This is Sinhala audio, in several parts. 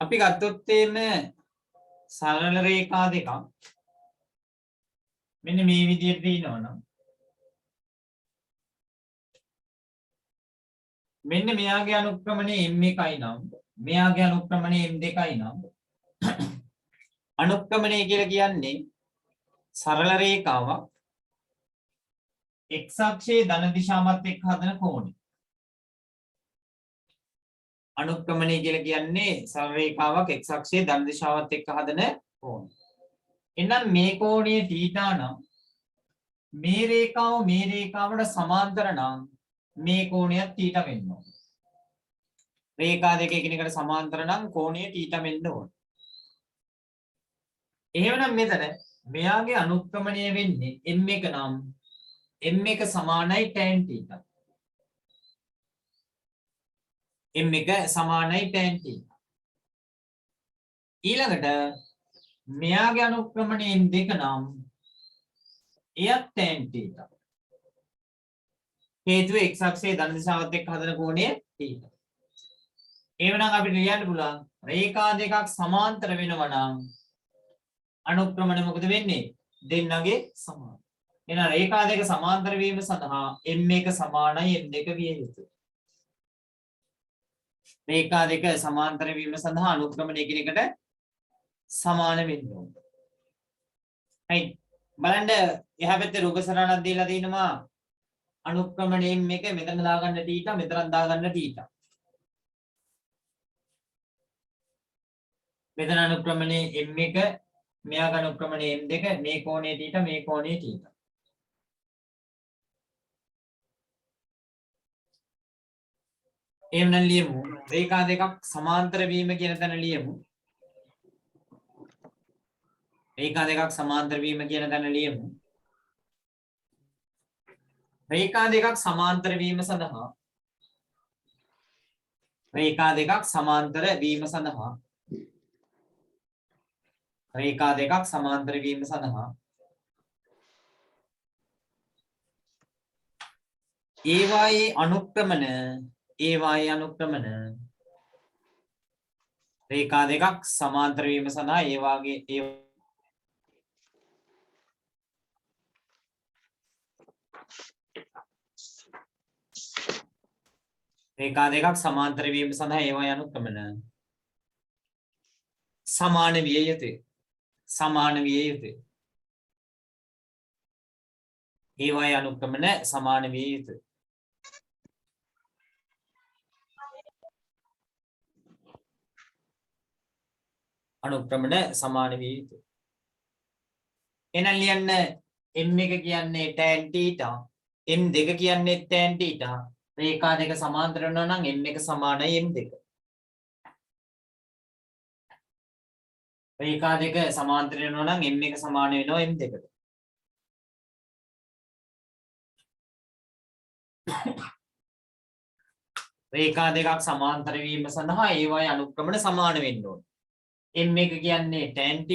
අපි ගත්තොත් එන්නේ සරල රේඛා දෙකක් මෙන්න මේ විදිහට දිනවනම් මෙන්න මෙයාගේ අනුක්‍රමණය m1යි නම් මෙයාගේ අනුක්‍රමණය m2යි නම් අනුක්‍රමණය කියලා කියන්නේ සරල රේඛාවක් x අක්ෂයේ ධන දිශාවත් එක්ක හදන කෝණය. අනුක්‍රමණය කියලා කියන්නේ සරල රේඛාවක් x අක්ෂයේ ධන දිශාවත් එක්ක හදන කෝණය. එහෙනම් මේ කෝණයේ θ නම් මේ රේඛාවට සමාන්තර නම් මේ කෝණයත් θ වෙන්න ඕන. රේඛා දෙක එකිනෙකට සමාන්තර නම් කෝණය θ වෙන්න ඕන. එහෙමනම් මෙතන මෙයාගේ අනුක්‍රමණය වෙන්නේ m1 නම් m1 සමානයි tan θ. m1 සමානයි tan θ. ඊළඟට මෙයාගේ අනුක්‍රමණය m2 නම් එයත් tan θ. හේතුව x අක්ෂයේ ධන දිශාවත් එක්ක හදන කෝණය θ. එවනම් අපිට ලියන්න පුළුවන් රේඛා දෙකක් සමාන්තර වෙනවා නම් අනුක්‍රමණය මොකද වෙන්නේ? දෙන්නගේ සමාන. එහෙනම් රේඛා දෙක සමාන්තර වීම සඳහා m1 සමානයි m2 විය යුතුයි. රේඛා දෙක සමාන්තර වීම සඳහා අනුක්‍රමණය එකිනෙකට සමාන වෙන්න ඕනේ. හරි. බලන්න එහා පැත්තේ රූප සරණක් දීලා තිනවා අනුක්‍රමණය m1 මෙතන දාගන්න θ මෙතනත් දාගන්න θ. මෙතන අනුක්‍රමණය m1 මෙයාගේ අනුක්‍රමණය m2 මේ කෝණය θ මේ කෝණය θ. එහෙනම් ලියමු රේඛා දෙකක් සමාන්තර වීම කියන තැන ලියමු. රේඛා දෙකක් සමාන්තර වීම කියන තැන ලියමු. රේඛා දෙකක් සමාන්තර වීම සඳහා රේඛා දෙකක් සමාන්තර වීම සඳහා රේඛා දෙකක් සමාන්තර වීම සඳහා ඒවායේ අනුක්‍රමන රේඛා දෙකක් සමාන්තර වීම සඳහා රේඛා දෙකක් සමාන්තර වීම සඳහා ඒවායේ අනුක්‍රමන සමාන විය යුතුයි. ඒවායේ අනුක්‍රමන සමාන විය යුතුයි. අනුක්‍රමන සමාන විය යුතුයි. එහෙනම් ලියන්න m1 කියන්නේ tan θ m2 කියන්නේ tan θ. රේඛා දෙක සමාන්තර වෙනවා නම් m1 සමානයි m2. රේඛා දෙක සමාන්තර වෙනවා නම් m1 සමාන වෙනවා m2ට. රේඛා දෙකක් සමාන්තර වීම සඳහා ඒවායේ අනුක්‍රමන සමාන වෙන්න ඕන. m1 කියන්නේ tan θ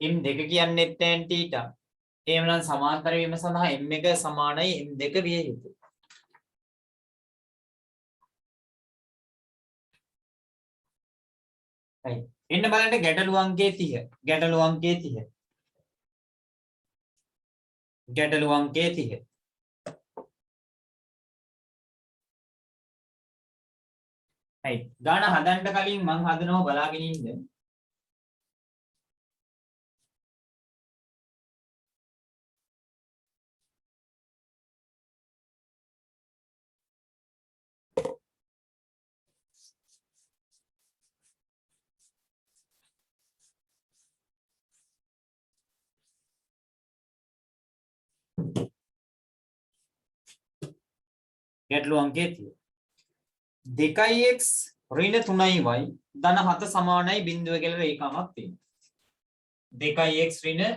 m2 කියන්නේ tan θ. එහෙමනම් සමාන්තර වීම සඳහා m1 සමානයි m2 විය යුතුයි. හරි. එන්න බලන්න ගැටළු අංකයේ 30. ගැටළු අංකයේ 30. හරි. ගාන හදන්න කලින් මම හදනවා බලාගෙන ඉන්න. ගැටළු අංකයේ 30. 2x ඍණ 3y ධන 7 සමානයි බිඳුව කියලා රේඛාවක් තියෙනවා. 2x ඍණ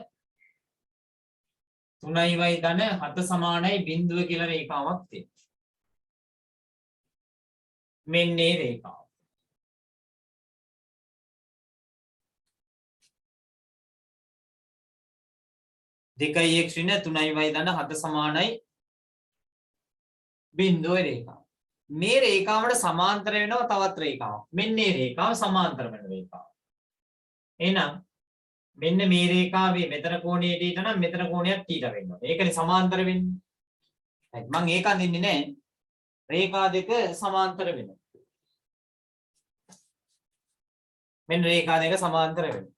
3y ධන 7 සමානයි බිඳුව කියලා රේඛාවක් තියෙනවා. මෙන්න මේ රේඛාව. දෙකයි x ඍණ 3y ධන 7 සමානයි බිඳුව රේඛාව. මේ රේඛාවට සමාන්තර වෙනවා තවත් රේඛාවක්. මෙන්න මේ රේඛාව සමාන්තර වෙන රේඛාව. එහෙනම් මෙන්න මේ රේඛාවේ මෙතන කෝණයේ θ නම් මෙතන කෝණයක් θ වෙන්න ඕනේ. ඒකනේ සමාන්තර වෙන්නේ. හරි මම ඒක අඳින්නේ නැහැ. රේඛා දෙක සමාන්තර වෙනවා. මෙන්න රේඛා දෙක සමාන්තර වෙනවා.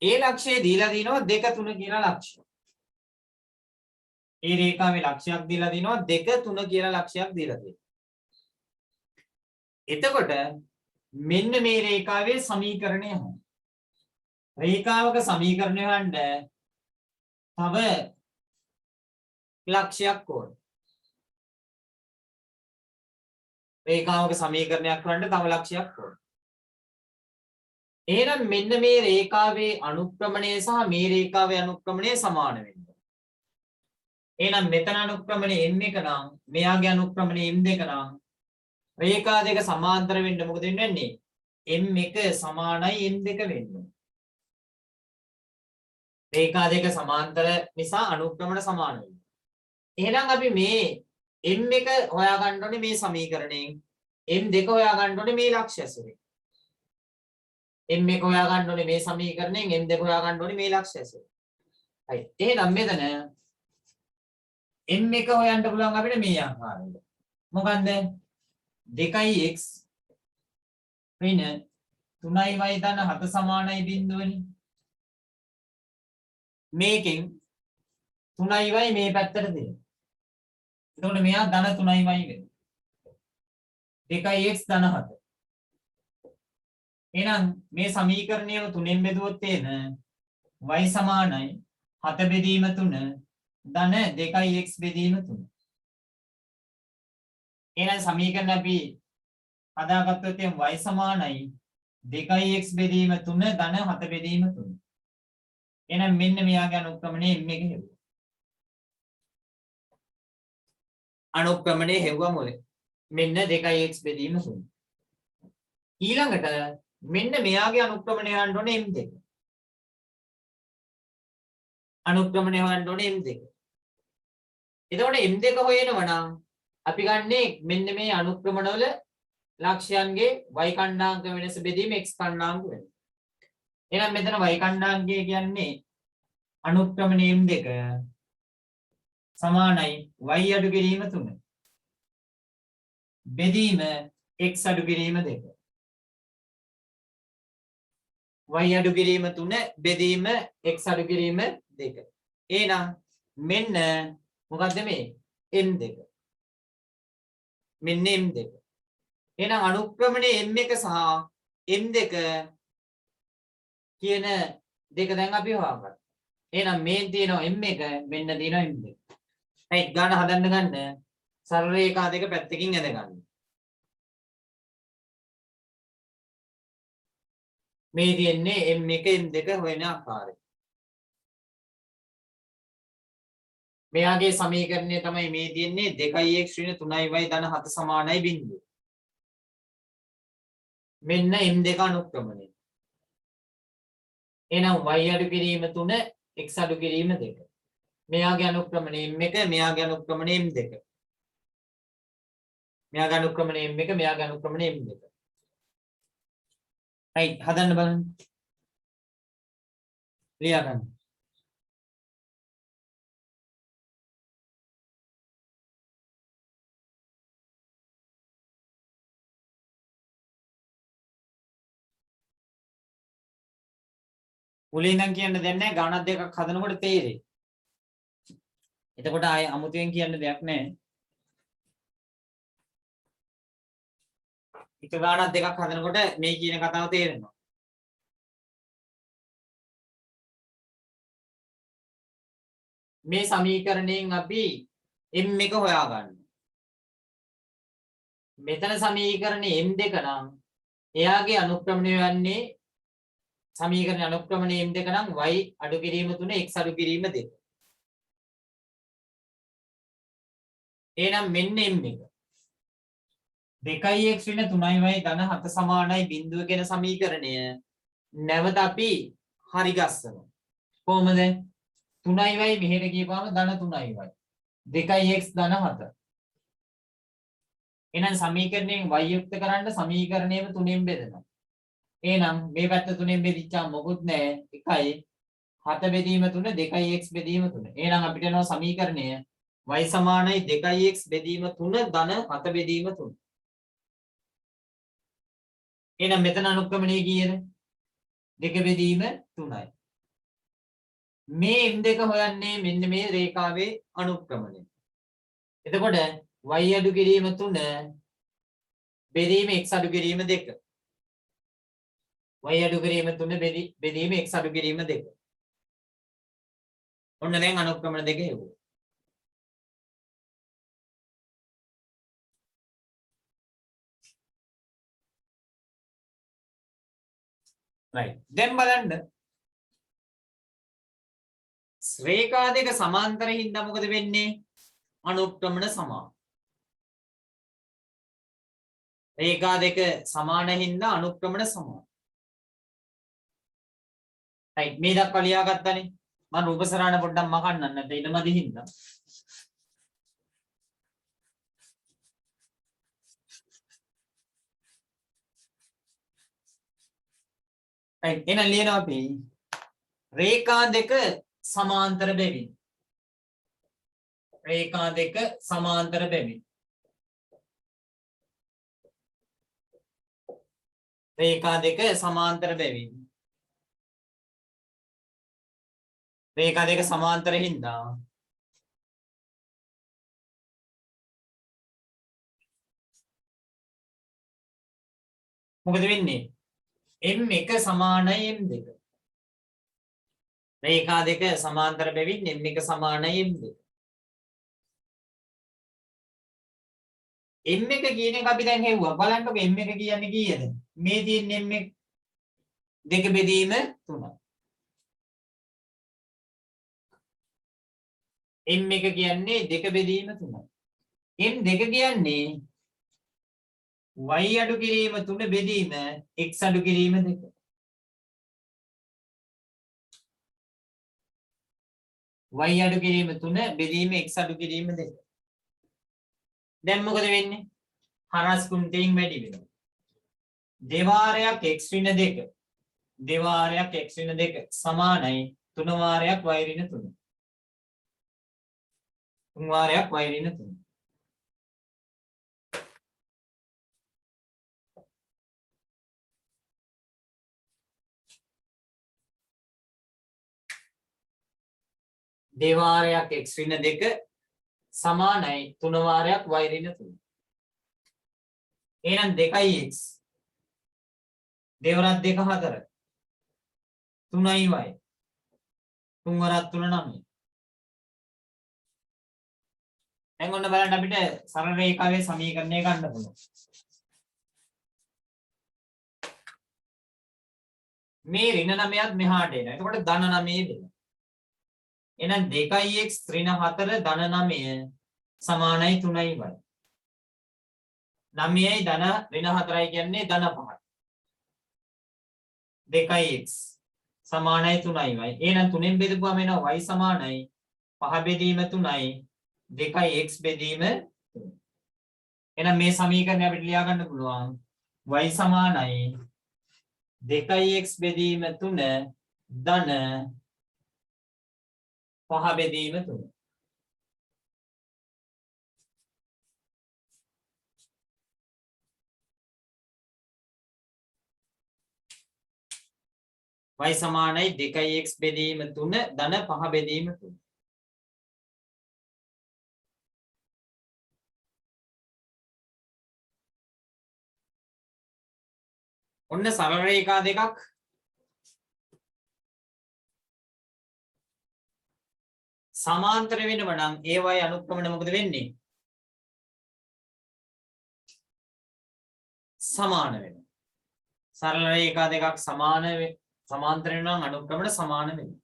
ඒ ලක්ෂය දීලා දිනවා 2 3 කියලා ලක්ෂය. ඒ රේඛාවේ ලක්ෂයක් දීලා දිනවා 2 3 කියලා ලක්ෂයක් දීලා තියෙනවා. එතකොට මෙන්න මේ රේඛාවේ සමීකරණය හොයන්න. රේඛාවක සමීකරණය හොයන්න තව ලක්ෂයක් ඕන. රේඛාවක සමීකරණයක් හොයන්න තව ලක්ෂයක් ඕන. එහෙනම් මෙන්න මේ රේඛාවේ අනුක්‍රමණය සහ මේ රේඛාවේ අනුක්‍රමණය සමාන වෙන්න. එහෙනම් මෙතන අනුක්‍රමණය m1 නම් මෙයාගේ අනුක්‍රමණය m2 නම් රේඛා දෙක සමාන්තර වෙන්න මොකද වෙන්නේ? m1 සමානයි m2 වෙන්න. රේඛා දෙක සමාන්තර නිසා අනුක්‍රමණ සමාන වෙනවා. එහෙනම් අපි මේ m1 හොයාගන්න ඕනේ මේ සමීකරණයෙන් m2 හොයාගන්න ඕනේ මේ ලක්ෂ්‍ය ඇසුරෙන්. m1 හොයාගන්න ඕනේ මේ සමීකරණයෙන් m2 හොයාගන්න ඕනේ මේ ලක්ෂ්‍ය ඇසුරෙන්. හරි. එහෙනම් මෙතන m1 හොයන්න පුළුවන් අපිට මේ ආකාරයට. මොකන්ද? 2x ඍණ 3y ධන 7 සමානයි බිඳුවනේ. මේකෙන් 3y මේ පැත්තට දෙන්න. එතකොට මෙයා ධන 3y වෙනවා. 2x ධන 7. එහෙනම් මේ සමීකරණයම 3ෙන් බෙදුවොත් එන y සමානයි 7 බෙදීම 3 ධන 2x බෙදීම 3. එහෙනම් සමීකරණ අපි හදාගත්තොත් එම් y සමානයි 2x බෙදීම 3 ධන 7 බෙදීම 3. එහෙනම් මෙන්න මෙයාගේ අනුක්‍රමණය m එක හෙව්වා. අනුක්‍රමණය හෙව්වා මොලේ. මෙන්න 2x බෙදීම 3. ඊළඟට මෙන්න මෙයාගේ අනුක්‍රමණය හොයන්න ඕනේ m2. අනුක්‍රමණය හොයන්න ඕනේ m2. එතකොට m2 හොයනවා නම් අපි ගන්නේ මෙන්න මේ අනුක්‍රමණවල ලක්ෂයන්ගේ y කණ්ඩාංක වෙනස බෙදීම x කණ්ඩාංක වෙනස. එහෙනම් මෙතන y කණ්ඩාංකය කියන්නේ අනුක්‍රමණය m2 සමානයි y අඩු කිරීම 3 බෙදීම x අඩු කිරීම 2. y අඩු කිරීම 3 බෙදීම x අඩු කිරීම 2. එහෙනම් මෙන්න මොකද්ද මේ m2. මෙන්න m2. එහෙනම් අනුක්‍රමණයේ m1 සහ m2 කියන දෙක දැන් අපි හොයාගන්න. එහෙනම් මේ තියෙනවා m1 මෙන්න තියෙනවා m2. හරි ගාන හදන්න ගන්න සරල රේඛා දෙක පැත්තකින් ඇද ගන්න. මේ තියෙන්නේ m1 m2 හොයන ආකාරය. මෙයාගේ සමීකරණය තමයි මේ තියෙන්නේ 2x ඍණ 3y ධන 7 සමානයි බිඳුව. මෙන්න m2 අනුක්‍රමණය. එහෙනම් y අඩු කිරීම 3 x අඩු කිරීම 2. මෙයාගේ අනුක්‍රමණය m1 මෙයාගේ අනුක්‍රමණය m2. මෙයාගේ අනුක්‍රමණය m1 මෙයාගේ අනුක්‍රමණය m2. right හදන්න බලන්න. ලියා ගන්න. මුලින් නම් කියන්න දෙයක් නැහැ ගණන් දෙකක් හදනකොට තේරෙයි. එතකොට ආයේ අමුතුවෙන් කියන්න දෙයක් නැහැ. එක ගණන් දෙකක් හදනකොට මේ කියන කතාව තේරෙනවා. මේ සමීකරණයෙන් අපි m1 හොයාගන්න. මෙතන සමීකරණේ m2 නම් එයාගේ අනුක්‍රමණය යන්නේ සමීකරණ අනුක්‍රමණය m2 නම් y අඩු කිරීම 3 x අඩු කිරීම 2. එහෙනම් මෙන්න m1 2x ඍණ 3y ධන 7 සමානයි බිඳුව කියන සමීකරණය නැවත අපි හරි ගස්සනවා. කොහොමද? 3යි මෙහෙට කියපුවාම ධන 3යි y 2x ධන 7 එහෙනම් සමීකරණයෙන් y යුක්ත කරන්න සමීකරණයම 3ෙන් බෙදනවා එහෙනම් මේ පැත්ත 3ෙන් බෙදිච්චාම මොකුත් නැහැ 1යි 7 බෙදීම 3 2x බෙදීම 3 එහෙනම් අපිට එනවා සමීකරණය y සමානයි 2x බෙදීම 3 ධන 7 බෙදීම 3 එහෙනම් මෙතන අනුක්‍රමණය කීයද 2 බෙදීම 3යි මේ m2 හොයන්නේ මෙන්න මේ රේඛාවේ අනුක්‍රමණය එතකොට y අඩු කිරීම 3 බෙදීම x අඩු කිරීම 2 y අඩු කිරීම 3 බෙදීම x අඩු කිරීම 2 ඔන්න දැන් අනුක්‍රමණ දෙක හෙව්වා right දැන් බලන්න රේඛා දෙක සමාන්තර හින්දා මොකද වෙන්නේ අනුක්‍රමණ සමාන රේඛා දෙක සමාන හින්දා අනුක්‍රමණ සමාන right මේ දක්වා ලියාගත්තානේ මම රූප සරණ පොඩ්ඩක් මකන්නන්න නැත්නම් ඊළමදි හින්දා right එහෙනම් ලියනවා අපි රේඛා දෙක සමාන්තර බැවින් රේඛා දෙක සමාන්තර බැවින් රේඛා දෙක සමාන්තර බැවින් රේඛා දෙක සමාන්තර හින්දා මොකද වෙන්නේ m1 සමානයි m2 රේඛා දෙක සමාන්තර බැවින් m1 සමානයි m2 m1 කියන එක අපි දැන් හෙව්වා බලන්නකො m1 කියන්නේ කීයද මේ තියෙන m1 2 බෙදීම 3 m1 කියන්නේ 2 බෙදීම 3 m2 කියන්නේ y අඩු කිරීම 3 බෙදීම x අඩු කිරීම 2 y අඩු කිරීම 3 බෙදීම x අඩු කිරීම 2 දැන් මොකද වෙන්නේ හරස් කුණ්ටයෙන් වැඩි වෙනවා දෙවාරයක් x ඍණ 2 දෙවාරයක් x ඍණ 2 සමානයි 3 වාරයක් y ඍණ 3 3 වාරයක් y ඍණ 3 දෙවාරයක් x ඍණ 2 සමානයි 3 වාරයක් y ඍණ 3 එහෙනම් 2x දෙවරක් 2 4 3y 3 වරක් 3 9 දැන් ඔන්න බලන්න අපිට සරල රේඛාවේ සමීකරණය ගන්න පුළුවන් මේ ඍණ 9ත් මෙහාට එනවා එතකොට ධන 9 වෙනවා එහෙනම් 2x ඍණ 4 ධන 9 සමානයි 3y 9යි ධන ඍණ 4යි කියන්නේ ධන 5යි 2x සමානයි 3y එහෙනම් 3ෙන් බෙදපුවාම එනවා y සමානයි 5 බෙදීම 3යි 2x බෙදීම 3 එහෙනම් මේ සමීකරණය අපිට ලියා ගන්න පුළුවන් y සමානයි 2x බෙදීම 3 ධන 5 බෙදීම 3 y සමානයි 2x බෙදීම 3 ධන 5 බෙදීම 3 ඔන්න සරල රේඛා දෙකක් සමාන්තර වෙනව නම් ඒවයි අනුක්‍රමණය මොකද වෙන්නේ සමාන වෙනවා සරල රේඛා දෙකක් සමාන්තර වෙනවා නම් අනුක්‍රමණ සමාන වෙනවා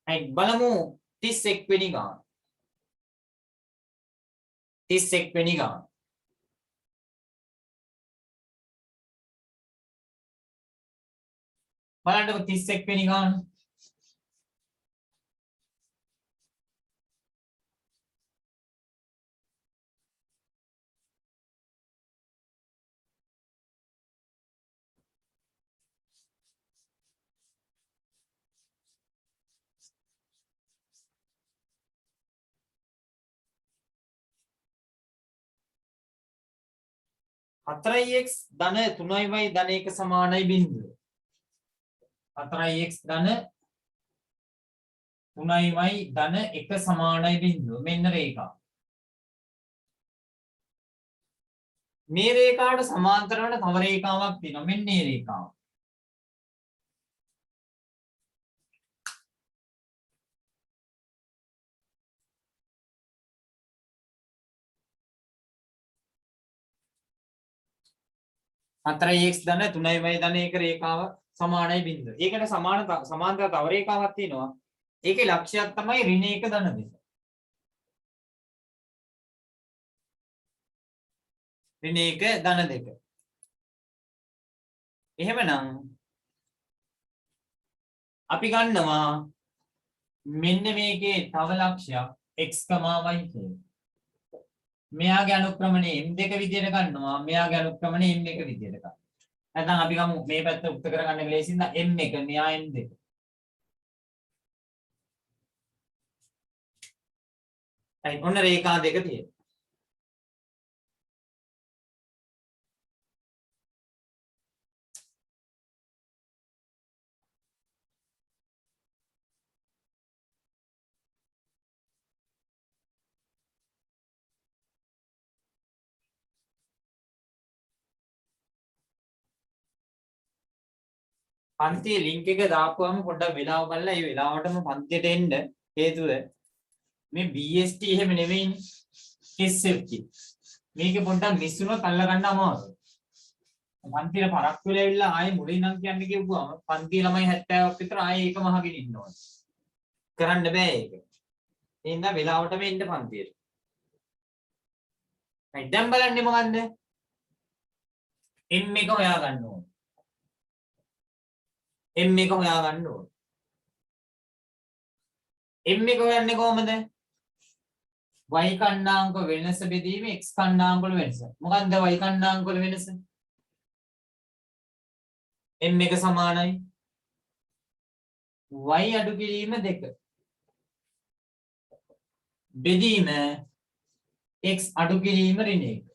හරි බලමු 31 වෙනි ගාන 31 වෙනි ගාන බලන්නකො 31 වෙනි ගාන. හතරයි x ධන 3y ධන 1 සමානයි බිඳුව. 4x ධන 3y ධන 1 සමානයි බිඳුව. මෙන්න රේඛාව. මේ රේඛාවට සමාන්තර වන තව රේඛාවක් තියෙනවා. මෙන්න මේ රේඛාව. හතරයි x ධන 3y ධන 1 රේඛාව සමානයි බිඳුව. ඒකට සමාන්තර තව රේඛාවක් තියෙනවා. ඒකේ ලක්ෂ්‍යයක් තමයි ඍණ 1 ධන 2. ඍණ 1 ධන 2. එහෙමනම් අපි ගන්නවා මෙන්න මේකේ තව ලක්ෂ්‍යයක් x, y කියලා. මෙයාගේ අනුක්‍රමණය m2 විදියට ගන්නවා. මෙයාගේ අනුක්‍රමණය m1 විදියට ගන්නවා. නැත්නම් අපි ගමු මේ පැත්ත උක්ත කරගන්න ලේසියිද m1 මෙයා m2. හරි ඔන්න රේඛා දෙක තියෙනවා. පන්තියේ ලින්ක් එක දාපුවම පොඩ්ඩක් වෙලාව බලලා ඒ වෙලාවටම පන්තියට එන්න. හේතුව මේ BST එහෙම නෙවෙයිනේ. SFT. මේක පොඩ්ඩක් මිස් වුණොත් අල්ල ගන්න අමාරුයි. පන්තියට පරක් වෙලා ඇවිල්ලා ආයේ මුලින් නම් කියන්න කිව්වම පන්තියේ ළමයි 70ක් විතර ආයේ ඒකම අහගෙන ඉන්නවා. කරන්න බෑ ඒක. ඒ හින්දා වෙලාවටම එන්න පන්තියට. දැන් බලන්නේ මොකන්ද? M එක හොයා ගන්න ඕන. M එක හොයා ගන්න ඕන. M එක හොයන්නේ කොහමද? y කණ්ඩාංක වෙනස බෙදීම x කණ්ඩාංක වල වෙනස. මොකක්ද y කණ්ඩාංක වල වෙනස? m එක සමානයි y අඩු කිරීම 2 බෙදීම x අඩු කිරීම ඍණ 1.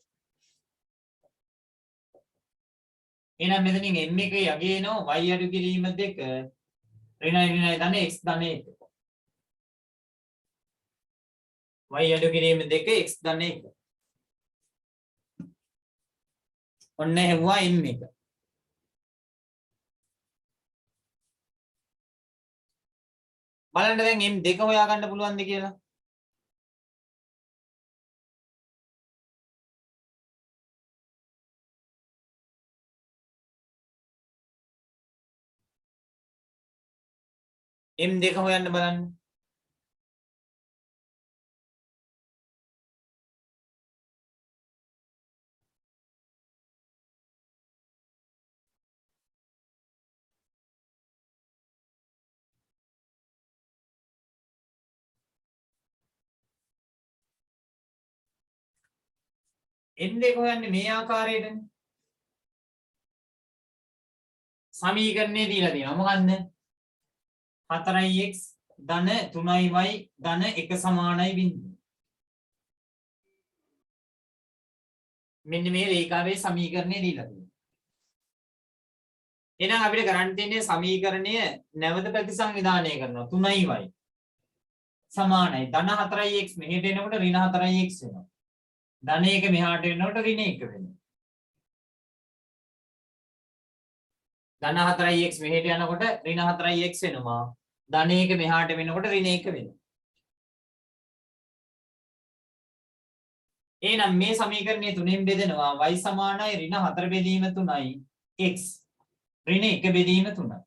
එහෙනම් මෙතනින් m එක යගේ එනවා y අඩු කිරීම 2 ඍණයි ධන x ධන 1. y අඩු කිරීම 2 x ධන 1. ඔන්න හෙව්වා m එක. බලන්න දැන් m2 හොයාගන්න පුළුවන්ද කියලා. m2 හොයන්න බලන්න. m2 හොයන්නේ මේ ආකාරයටනේ. සමීකරණේ දීලා තියෙනවා. මොකන්ද? 4x ධන 3y ධන 1 සමානයි බිඳුව. මෙන්න මේ රේඛාවේ සමීකරණය දීලා තියෙනවා. එහෙනම් අපිට කරන්න තියෙන්නේ සමීකරණය නැවත ප්‍රතිසංවිධානය කරනවා. 3y සමානයි ධන 4x මෙහෙට එනකොට ඍණ 4x වෙනවා. ධන 1 මෙහාට එනකොට ඍණ 1 වෙනවා. ධන 4x මෙහෙට යනකොට ඍණ 4x වෙනවා. ධන 1 මෙහාට වෙනකොට ඍණ 1 වෙනවා. එහෙනම් මේ සමීකරණය තුනෙන් බෙදෙනවා y සමානයි ඍණ 4 බෙදීම 3යි x ඍණ 1 බෙදීම 3යි.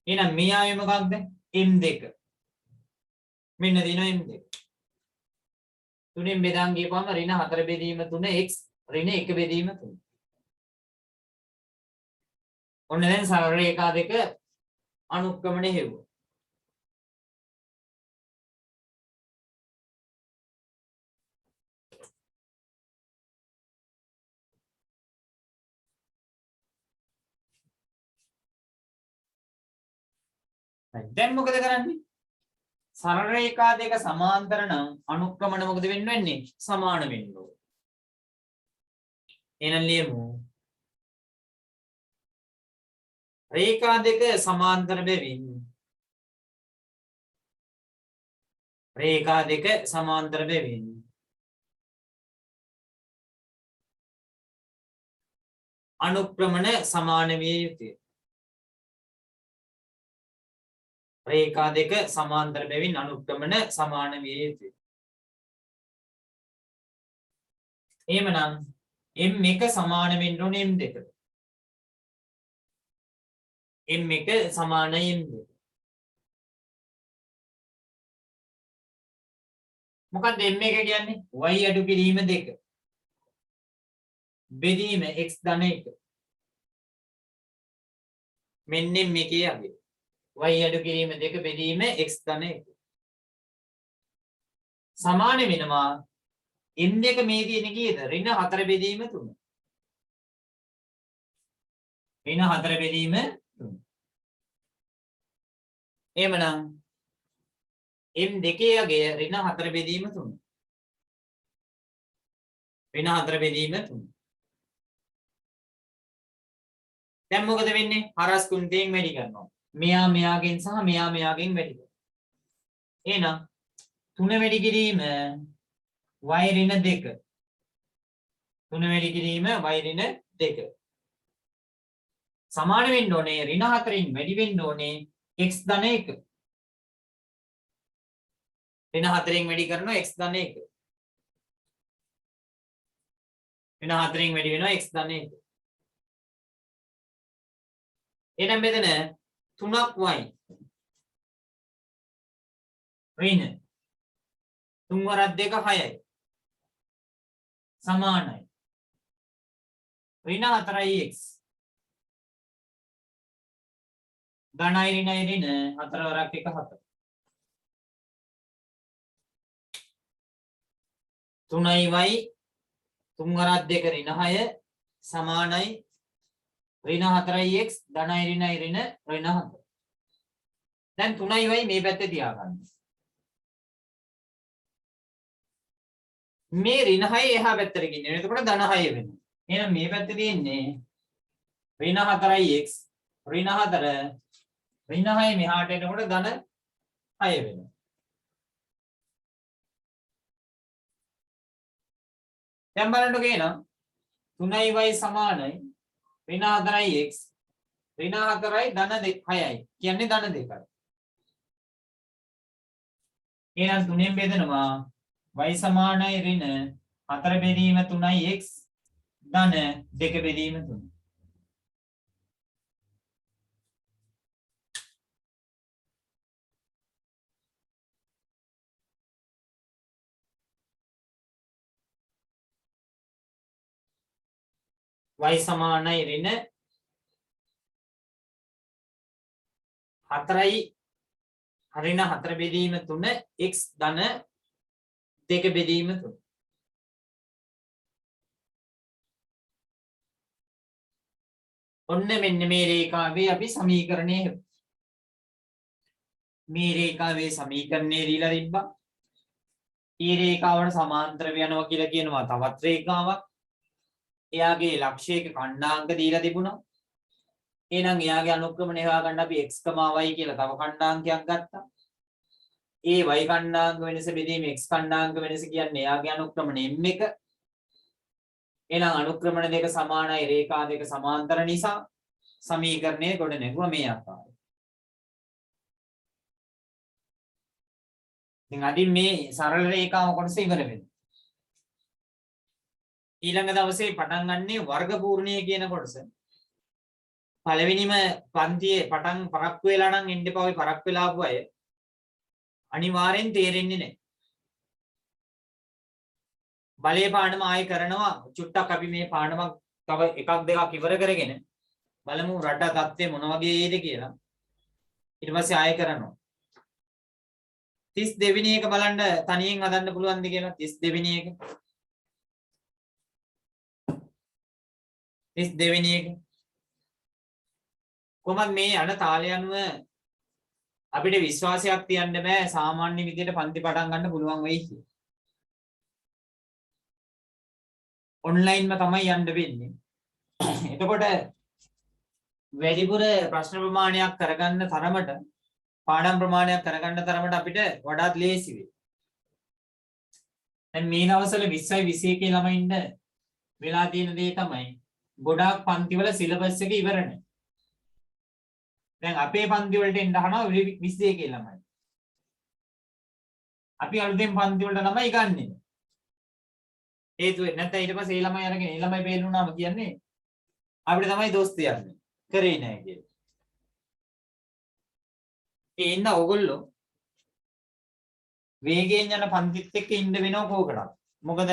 එහෙනම් මේ ආවේ මොකක්ද? m2. මෙන්න දිනවා m2. තුනෙන් බෙදාන් ගියපුවම ඍණ 4 බෙදීම 3 x ඍණ 1 බෙදීම 3. ඔන්න දැන් සරල රේඛා දෙක අනුක්‍රමණය හෙව්වා. දැන් මොකද කරන්නේ? සරල රේඛා දෙක සමාන්තර නම් අනුක්‍රමණ මොකද වෙන්නේ? සමාන වෙන්න ඕනේ. එහෙනම් ලියමු. රේඛා දෙක සමාන්තර බැවින් රේඛා දෙක සමාන්තර බැවින් අනුක්‍රමණ සමාන විය යුතුය. රේඛා දෙක සමාන්තර බැවින් අනුක්‍රමණ සමාන විය යුතුය. එහෙමනම් m1 සමාන වෙන්න ඕනේ m2ට. m1 සමානයි m2. මොකක්ද m1 කියන්නේ? y අඩු කිරීම 2. බෙදීම x ධන 1. මෙන්න මේකේ අගය. y අඩු කිරීම 2 බෙදීම x ධන 1. සමාන වෙනවා m2 මේ තියෙන කීයද? ඍණ 4 බෙදීම 3. ඍණ 4 බෙදීම 3. එහෙමනම් m2 අගය ඍණ 4 බෙදීම 3. ඍණ 4 බෙදීම 3. දැන් මොකද වෙන්නේ? හරස් කුණුතෙන් වැඩි කරනවා. මෙයා මෙයාගෙන් සහ මෙයා මෙයාගෙන් වැඩි කරනවා. එහෙනම් 3 වැඩි කිරීම y ඍණ 2. 3 වැඩි කිරීම y ඍණ 2. සමාන වෙන්න ඕනේ ඍණ 4න් වැඩි වෙන්න ඕනේ x ධන 1. ඍණ 4න් වැඩි කරනවා x ධන 1. ඍණ 4න් වැඩි වෙනවා x ධන 1. එහෙනම් මෙතන 3ක් y ඍණ 3 වරක් 2 6යි සමානයි ඍණ 4යි x ධනයි ඍණයි ඍණ 4 වරක් 1 7 3යි y 3 වරක් 2 ඍණ 6 සමානයි ඍණ 4යි x ධනයි ඍණයි ඍණ ඍණ 7. දැන් 3යි y මේ පැත්තේ තියාගන්න. මේ ඍණ 6 එහා පැත්තට ගෙනියන. එතකොට ධන 6 වෙනවා. එහෙනම් මේ පැත්තේ තියෙන්නේ ඍණ 4යි x ඍණ 4 ඍණ 6 මෙහාට එනකොට ධන 6 වෙනවා. දැන් බලන්නකෝ එහෙනම් 3යි y සමානයි ඍණ 4යි x ඍණ 4යි ධන 6යි කියන්නේ ධන 2යි. එහෙනම් 3ෙන් බෙදනවා y සමානයි ඍණ 4 බෙදීම 3යි x ධන 2 බෙදීම 3. y සමානයි ඍණ 4යි ඍණ 4 බෙදීම 3 x ධන 2 බෙදීම 3. ඔන්න මෙන්න මේ රේඛාවේ අපි සමීකරණය මේ රේඛාවේ සමීකරණය දීලා තිබ්බා. ඊ රේඛාවට සමාන්තර යනවා කියලා කියනවා තවත් රේඛාවක්. එයාගේ ලක්ෂයක ඛණ්ඩාංක දීලා තිබුණා. එහෙනම් එයාගේ අනුක්‍රමණය හොයාගන්න අපි x, y කියලා තව ඛණ්ඩාංකයක් ගත්තා. ඒ y ඛණ්ඩාංක වෙනස බෙදීම x ඛණ්ඩාංක වෙනස කියන්නේ එයාගේ අනුක්‍රමණය m1. එහෙනම් අනුක්‍රමණ දෙක සමානයි රේඛා දෙක සමාන්තර නිසා සමීකරණය ගොඩ නැගුවා මේ ආකාරයට. ඉතින් අදින් මේ සරල රේඛාව කොටස ඉවර වෙනවා. ඊළඟ දවසේ පටන් ගන්නේ වර්ග පූර්ණය කියන කොටස. පළවෙනිම පන්තියේ පටන් පරක්කු වෙලා නම් එන්න එපා. ඔය පරක්කු වෙලා ආපු අය අනිවාර්යෙන් තේරෙන්නේ නැහැ. බලේ පාඩම ආයෙ කරනවා. චුට්ටක් අපි මේ පාඩමක් තව එකක් දෙකක් ඉවර කරගෙන බලමු රට තත්ත්වය මොන වගේ වේද කියලා. ඊට පස්සේ ආයෙ කරනවා. 32 වෙනි එක බලන්න තනියෙන් හදන්න පුළුවන්ද කියලා. 32 වෙනි එක. 32 වෙනි එක. කොහොමද මේ අන තාලය අනුව අපිට විශ්වාසයක් තියන්න බෑ සාමාන්‍ය විදියට පන්ති පටන් ගන්න පුළුවන් වෙයි කියලා. ඔන්ලයින්ම තමයි යන්න වෙන්නේ. එතකොට වැඩිපුර ප්‍රශ්න ප්‍රමාණයක් කරගන්න තරමට පාඩම් ප්‍රමාණයක් කරගන්න තරමට අපිට වඩාත් ලේසි වෙයි. දැන් මේ දවස්වල 20යි 21 ළමයින්ට වෙලා තියෙන දේ තමයි ගොඩාක් පන්තිවල සිලබස් එක ඉවර නැහැ. දැන් අපේ පන්ති වලට එන්න අහනවා 22 ළමයි. අපි අලුතෙන් පන්ති වලට ළමයි ගන්නෙ. හේතුව නැත්නම් ඊට පස්සේ ඒ ළමයි අරගෙන ඒ ළමයි බේරුණාම කියන්නේ අපිට තමයි දොස් තියන්නේ. කරේ නැහැ කියලා. ඒ ඉන්න ඕගොල්ලෝ වේගයෙන් යන පන්තිත් එක්ක ඉන්න වෙනව කෝකටද? මොකද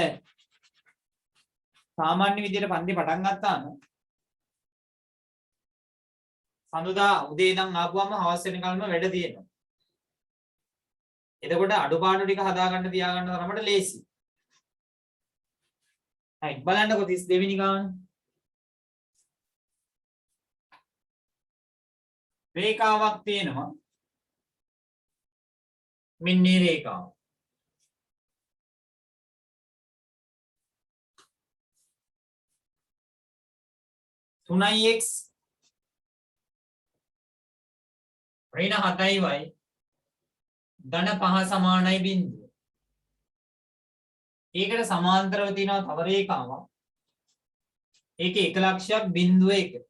සාමාන්‍ය විදියට පන්ති පටන් ගත්තාම සඳුදා උදේ ඉඳන් ආපුවම හවස වෙනකල්ම වැඩ තියෙනවා. එතකොට අඩුපාඩු ටික හදාගන්න තියාගන්න තරමට ලේසි. හරි බලන්නකො 32 වෙනි ගාන. රේඛාවක් තියෙනවා. මෙන්න මේ රේඛාව. තුනයි x ඍණ 7y ධන 5 සමානයි බිංදුව. ඒකට සමාන්තරව තියෙනවා තව රේඛාවක්. ඒකේ එක ලක්ෂයක් බිංදුව 1.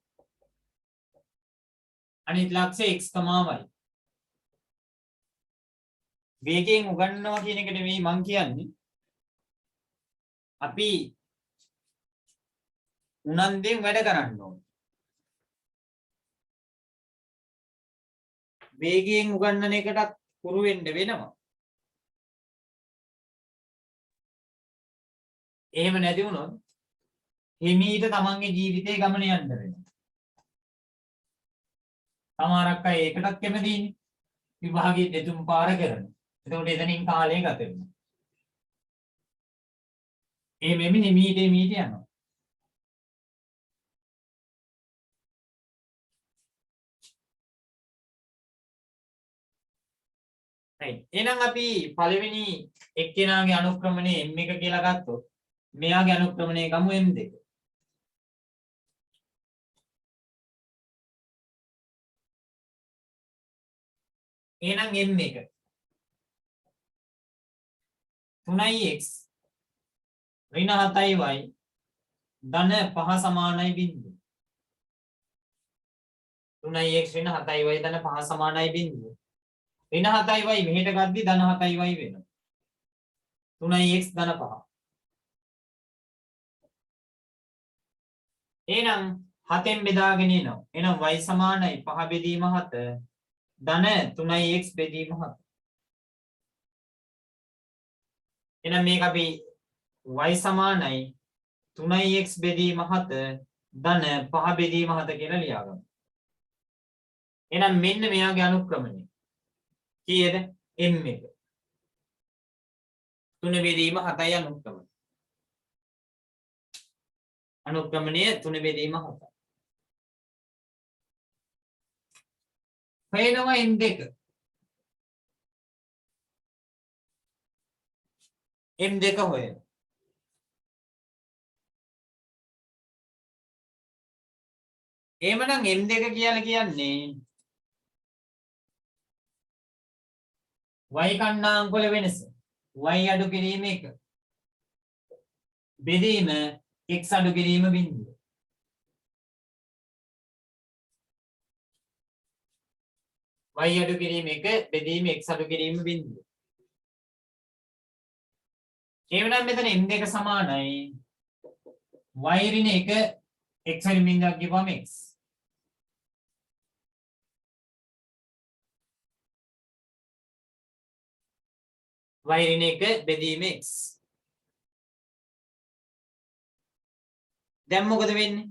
අනිත් ලක්ෂය x, y. වේගයෙන් උගන්වනවා කියන එක නෙවෙයි මං කියන්නේ. අපි උනන්දුවෙන් වැඩ කරන්න ඕනේ. වේගයෙන් උගන්වන එකටත් පුරු වෙන්න වෙනවා. එහෙම නැති වුණොත් හිමීට තමන්ගේ ජීවිතේ ගමන යන්න වෙනවා. සමහරක් අය ඒකටත් කැමතිනේ. විභාගයේ දෙතුන් පාර කරන. එතකොට එතනින් කාලය ගත වෙනවා. ඒ මෙමි මීට යනවා. right. එහෙනම් අපි පළවෙනි එක්කෙනාගේ අනුක්‍රමණය m එක කියලා ගත්තොත් මෙයාගේ අනුක්‍රමණය ගමු m2. එහෙනම් m1 3x ඍණ 7y ධන 5 සමානයි බිංදුව. 3x ඍණ 7y ධන 5 සමානයි බිංදුව. ඍණ 7y මෙහෙට ගද්දි ධන 7y වෙනවා. 3x ධන 5. එහෙනම් 7ෙන් බෙදාගෙන එනවා. එහෙනම් y සමානයි 5 බෙදීම 7 ධන 3x බෙදීම 7. එහෙනම් මේක අපි y සමානයි 3x බෙදීම 7 ධන 5 බෙදීම 7 කියලා ලියාගමු. එහෙනම් මෙන්න මෙයාගේ අනුක්‍රමණය. කීයද? m එක. 3 බෙදීම 7යි අනුක්‍රමණය. අනුක්‍රමණය 3 බෙදීම 7. හොයනවා m2. m2 හොයන. එහෙමනම් m2 කියලා කියන්නේ y කණ්ඩායම් වල වෙනස. y අඩු කිරීම 1. බෙදීම x අඩු කිරීම බිංදුව. y අඩු කිරීම 1 බෙදීම x අඩු කිරීම බිංදුව. එහෙනම් මෙතන m2 සමානයි y ඍණ 1 x වලින් බිංදුවක් ගිහුවම x. y ඍණ 1 බෙදීම x. දැන් මොකද වෙන්නේ?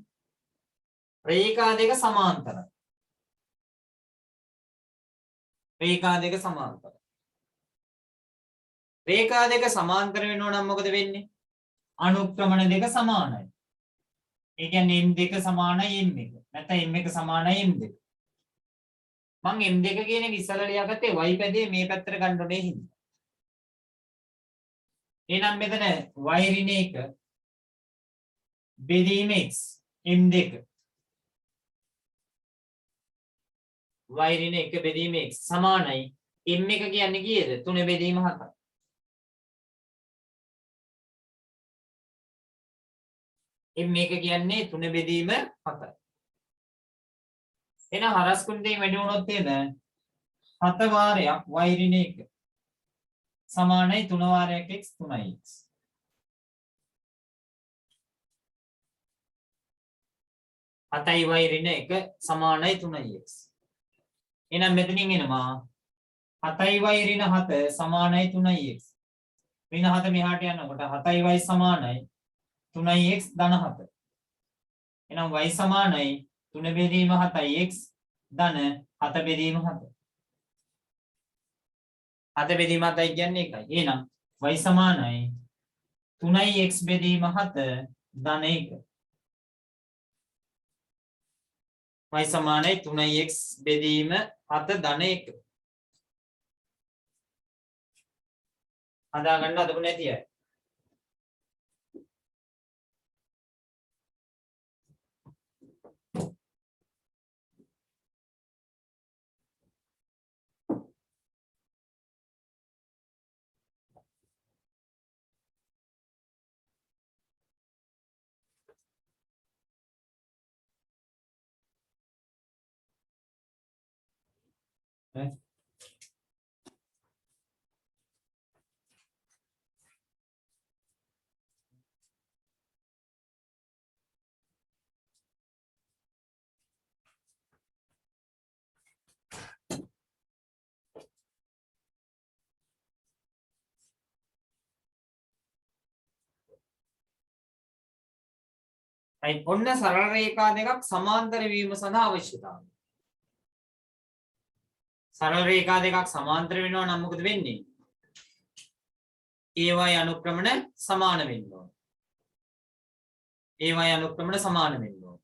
රේඛා දෙක සමාන්තරයි. රේඛා දෙක සමාන්තරයි. රේඛා දෙක සමාන්තර වෙනවා නම් මොකද වෙන්නේ? අනුක්‍රමණ දෙක සමානයි. ඒ කියන්නේ m2 සමානයි m1. නැත්නම් m1 සමානයි m2. මම m2 කියන එක ඉස්සලා ලියාගත්තේ y පැදේ මේ පැත්තට ගන්න ඕනේ හින්දා. එහෙනම් මෙතන y ඍණ 1 බෙදීම x m2 y ඍණ 1 බෙදීම x සමානයි m1 කියන්නේ කීයද? 3 බෙදීම 7යි. m1 කියන්නේ 3 බෙදීම 7යි. එහෙනම් හරස් කුණිතෙන් වැඩි වුණොත් එද 7 වාරයක් y ඍණ 1 සමානයි 3 වාරයක් x 3x. අතයි y ඍණ 1 සමානයි 3x. එහෙනම් මෙතනින් එනවා 7y ඍණ 7 සමානයි 3x. ඍණ 7 මෙහාට යනකොට 7y සමානයි 3x ධන 7. එහෙනම් y සමානයි 3 බෙදීම 7x ධන 7 බෙදීම 7. 7 බෙදීම 7යි කියන්නේ ඒකයි. එහෙනම් y සමානයි 3x බෙදීම 7 ධන 1. y සමානයි 3x බෙදීම 7 ධන 1. හදා ගන්න අදපු නැති අය. right ඔන්න සරල රේඛා දෙකක් සමාන්තර වීම සඳහා අවශ්‍යතාවය. සරල රේඛා දෙකක් සමාන්තර වෙනවා නම් මොකද වෙන්නේ? AY අනුක්‍රමණ සමාන වෙන්න ඕන. AY අනුක්‍රමණ සමාන වෙන්න ඕන.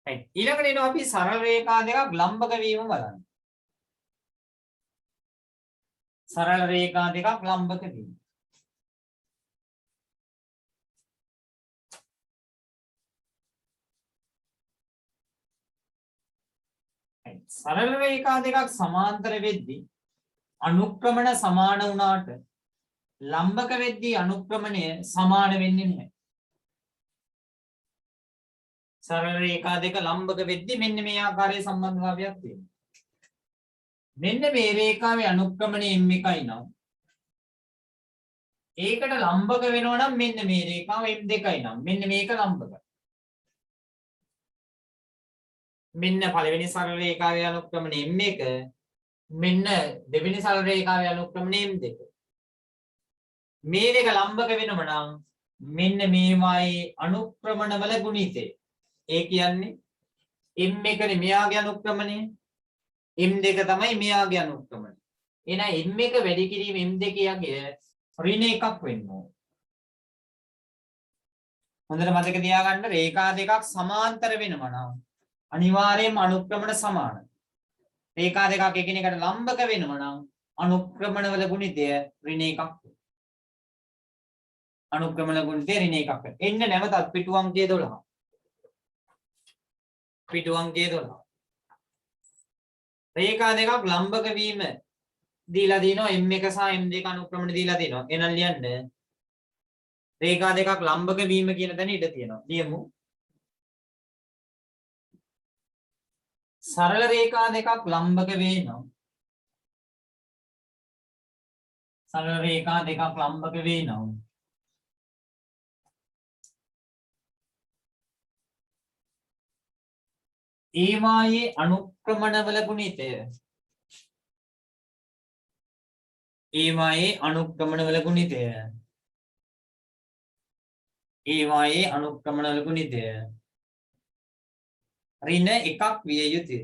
right ඊළඟට එනවා අපි සරල රේඛා දෙකක් ලම්බක වීම බලන්න. සරල රේඛා දෙකක් ලම්බක වීම. සරල රේඛා දෙකක් සමාන්තර වෙද්දී අනුක්‍රමණ සමාන වුණාට ලම්බක වෙද්දී අනුක්‍රමණය සමාන වෙන්නේ නැහැ. සරල රේඛා දෙක ලම්බක වෙද්දී මෙන්න මේ ආකාරයේ සම්බන්ධතාවයක් තියෙනවා. මෙන්න මේ රේඛාවේ අනුක්‍රමණය m1යි නම් ඒකට ලම්බක වෙනවා නම් මෙන්න මේ රේඛාව m2යි නම් මෙන්න මේක ලම්බකයි. මෙන්න පළවෙනි සරල රේඛාවේ අනුක්‍රමණය m1 මෙන්න දෙවෙනි සරල රේඛාවේ අනුක්‍රමණය m2. මේ දෙක ලම්බක වෙනම නම් මෙන්න මේවායේ අනුක්‍රමණ වල ගුණිතය. ඒ කියන්නේ m1 නේ මෙයාගේ අනුක්‍රමණය m2 තමයි මෙයාගේ අනුක්‍රමණය. එහෙනම් m1 වැඩි කිරීම m2 ගේ ඍණ එකක් වෙන්න ඕන. හොඳට මතක තියාගන්න රේඛා දෙකක් සමාන්තර වෙනවා නම් අනිවාර්යයෙන්ම අනුක්‍රමණ සමානයි. රේඛා දෙකක් එකිනෙකට ලම්බක වෙනවා නම් අනුක්‍රමණ වල ගුණිතය ඍණ එකක්. අනුක්‍රමණ ගුණිතය ඍණ එකක්. එන්න නැවතත් පිටු අංකය 12. පිටු අංකය 12. රේඛා දෙකක් ලම්බක වීම දීලා දිනවා m1 සහ m2 අනුක්‍රමණ දීලා දිනවා. එහෙනම් ලියන්න රේඛා දෙකක් ලම්බක වීම කියන තැන ඉඳ තියෙනවා. ලියමු. සරල රේඛා දෙකක් ලම්බක වේනම් සරල රේඛා දෙකක් ලම්බක වේනම් ඒවායේ අනුක්‍රමණ වල ගුණිතය ඒවායේ අනුක්‍රමණ වල ගුණිතය ඒවායේ අනුක්‍රමණ ගුණිතය ඍණ එකක් විය යුතුය.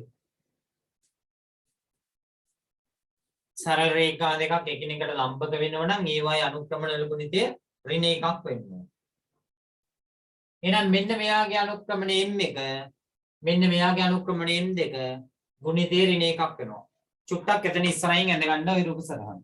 සරල රේඛා දෙකක් එකිනෙකට ලම්බක වෙනවා නම් ඒවායේ අනුක්‍රමණ ගුණිතය ඍණ එකක් වෙනවා. එහෙනම් මෙන්න මෙයාගේ අනුක්‍රමණය m1 මෙන්න මෙයාගේ අනුක්‍රමණය m2 ගුණිතය ඍණ එකක් වෙනවා. චුට්ටක් එතන ඉස්සරහින් ඇඳ ගන්න ওই රූප සරහන.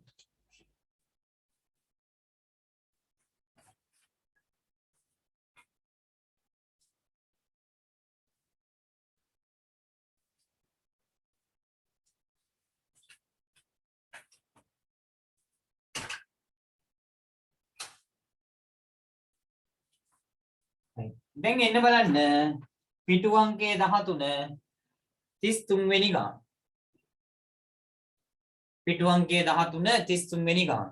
දැන් එන්න බලන්න පිටු අංකය 13 33 වෙනි ගාන. පිටු අංකය 13 33 වෙනි ගාන.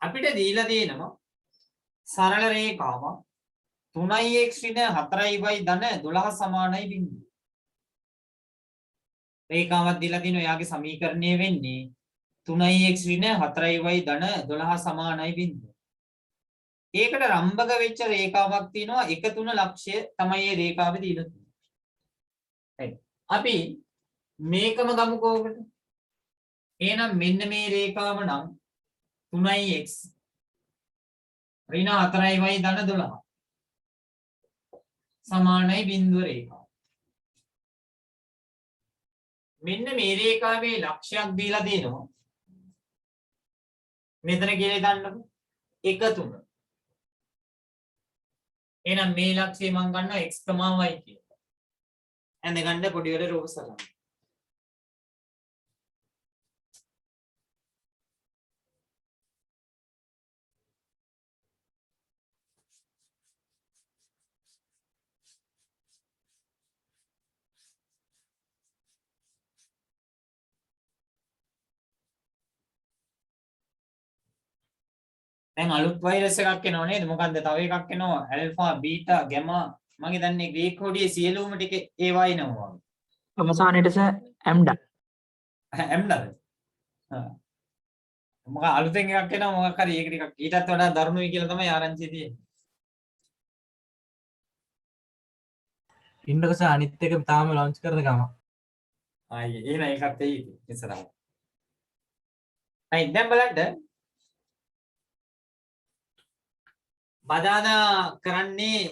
අපිට දීලා තියෙනවා සරල රේඛාවක් 3x ඍණ 4y ධන 12 සමානයි බිංදුව. රේඛාවක් දීලා තියෙනවා එයාගේ සමීකරණය වෙන්නේ 3x ඍණ 4y ධන 12 සමානයි බිංදුව. ඒකට රම්බක වෙච්ච රේඛාවක් තියෙනවා 1 3 ලක්ෂය තමයි මේ රේඛාවේ දීලා තියෙන්නේ. අපි මේකම ගමු කොහොමද? එහෙනම් මෙන්න මේ රේඛාව නම් 3x ඍණ 4y ධන 12 සමානයි බිංදුව රේඛාව. මෙන්න මේ රේඛාවේ ලක්ෂයක් දීලා දෙනවා. මෙතන කියලා දාන්නකො 1 3. එහෙනම් මේ ලක්ෂය මම ගන්නවා x, y කියලා. ඇඳ ගන්න පොඩි වල රූප සරහන. දැන් අලුත් වෛරස් එකක් එනවා නේද? මොකන්ද? තව එකක් එනවා. Alpha, beta, gamma. මගේ දන්නේ ග්‍රීක කොඩියේ සියලුම ටික ඒවා එනවා. අවසානයේට සර් ඇම්ඩා ඇම්ඩාද? හා. මොකක් අලුතෙන් එකක් එනවා මොකක් හරි ඒක ටිකක් ඊටත් වඩා දරුණුයි කියලා තමයි ආරංචිය තියෙන්නේ. ඉන්නකස අනිත් එක තාම ලොන්ච් කරන ගම. ආයේ එහෙනම් ඒකත් එයි ඉස්සරහට. අයි දැන් බලන්න බදාදා කරන්නේ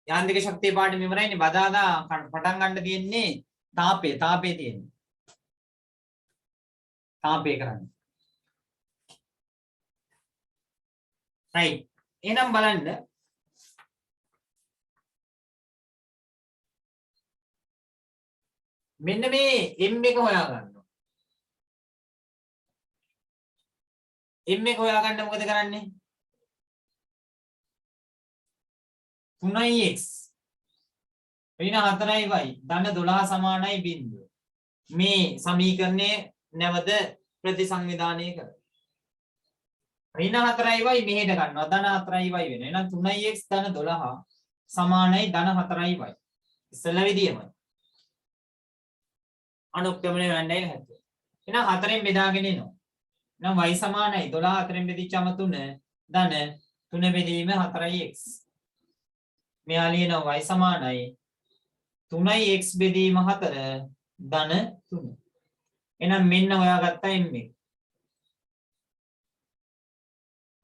යාන්ත්‍රික ශක්තිය පාඩම ඉවරයිනේ. බදාදා පටන් ගන්න තියෙන්නේ තාපේ තියෙන්නේ. තාපේ කරන්නේ. right එහෙනම් බලන්න මෙන්න මේ m එක හොයාගන්න. m එක හොයාගන්න මොකද කරන්නේ? 3x ඍණ 4y ධන 12 සමානයි බිංදුව. මේ සමීකරණය නැවත ප්‍රතිසංවිධානය කර. ඍණ 4y මෙහෙට ගන්නවා ධන 4y වෙන. එහෙනම් 3x ධන 12 සමානයි ධන 4y. ඉස්සෙල්ලා විදියමයි. අනුක්‍රමණය වෙන්නයි හැදුවේ. එහෙනම් 4ෙන් බෙදාගෙන එනවා. එහෙනම් y සමානයි 12 4ෙන් බෙදිච්චම 3 ධන 3 බෙදීම 4x. මෙයා ලියනවා y සමානයි 3x බෙදීම 4 ධන 3. එහෙනම් මෙන්න හොයාගත්තා m එක.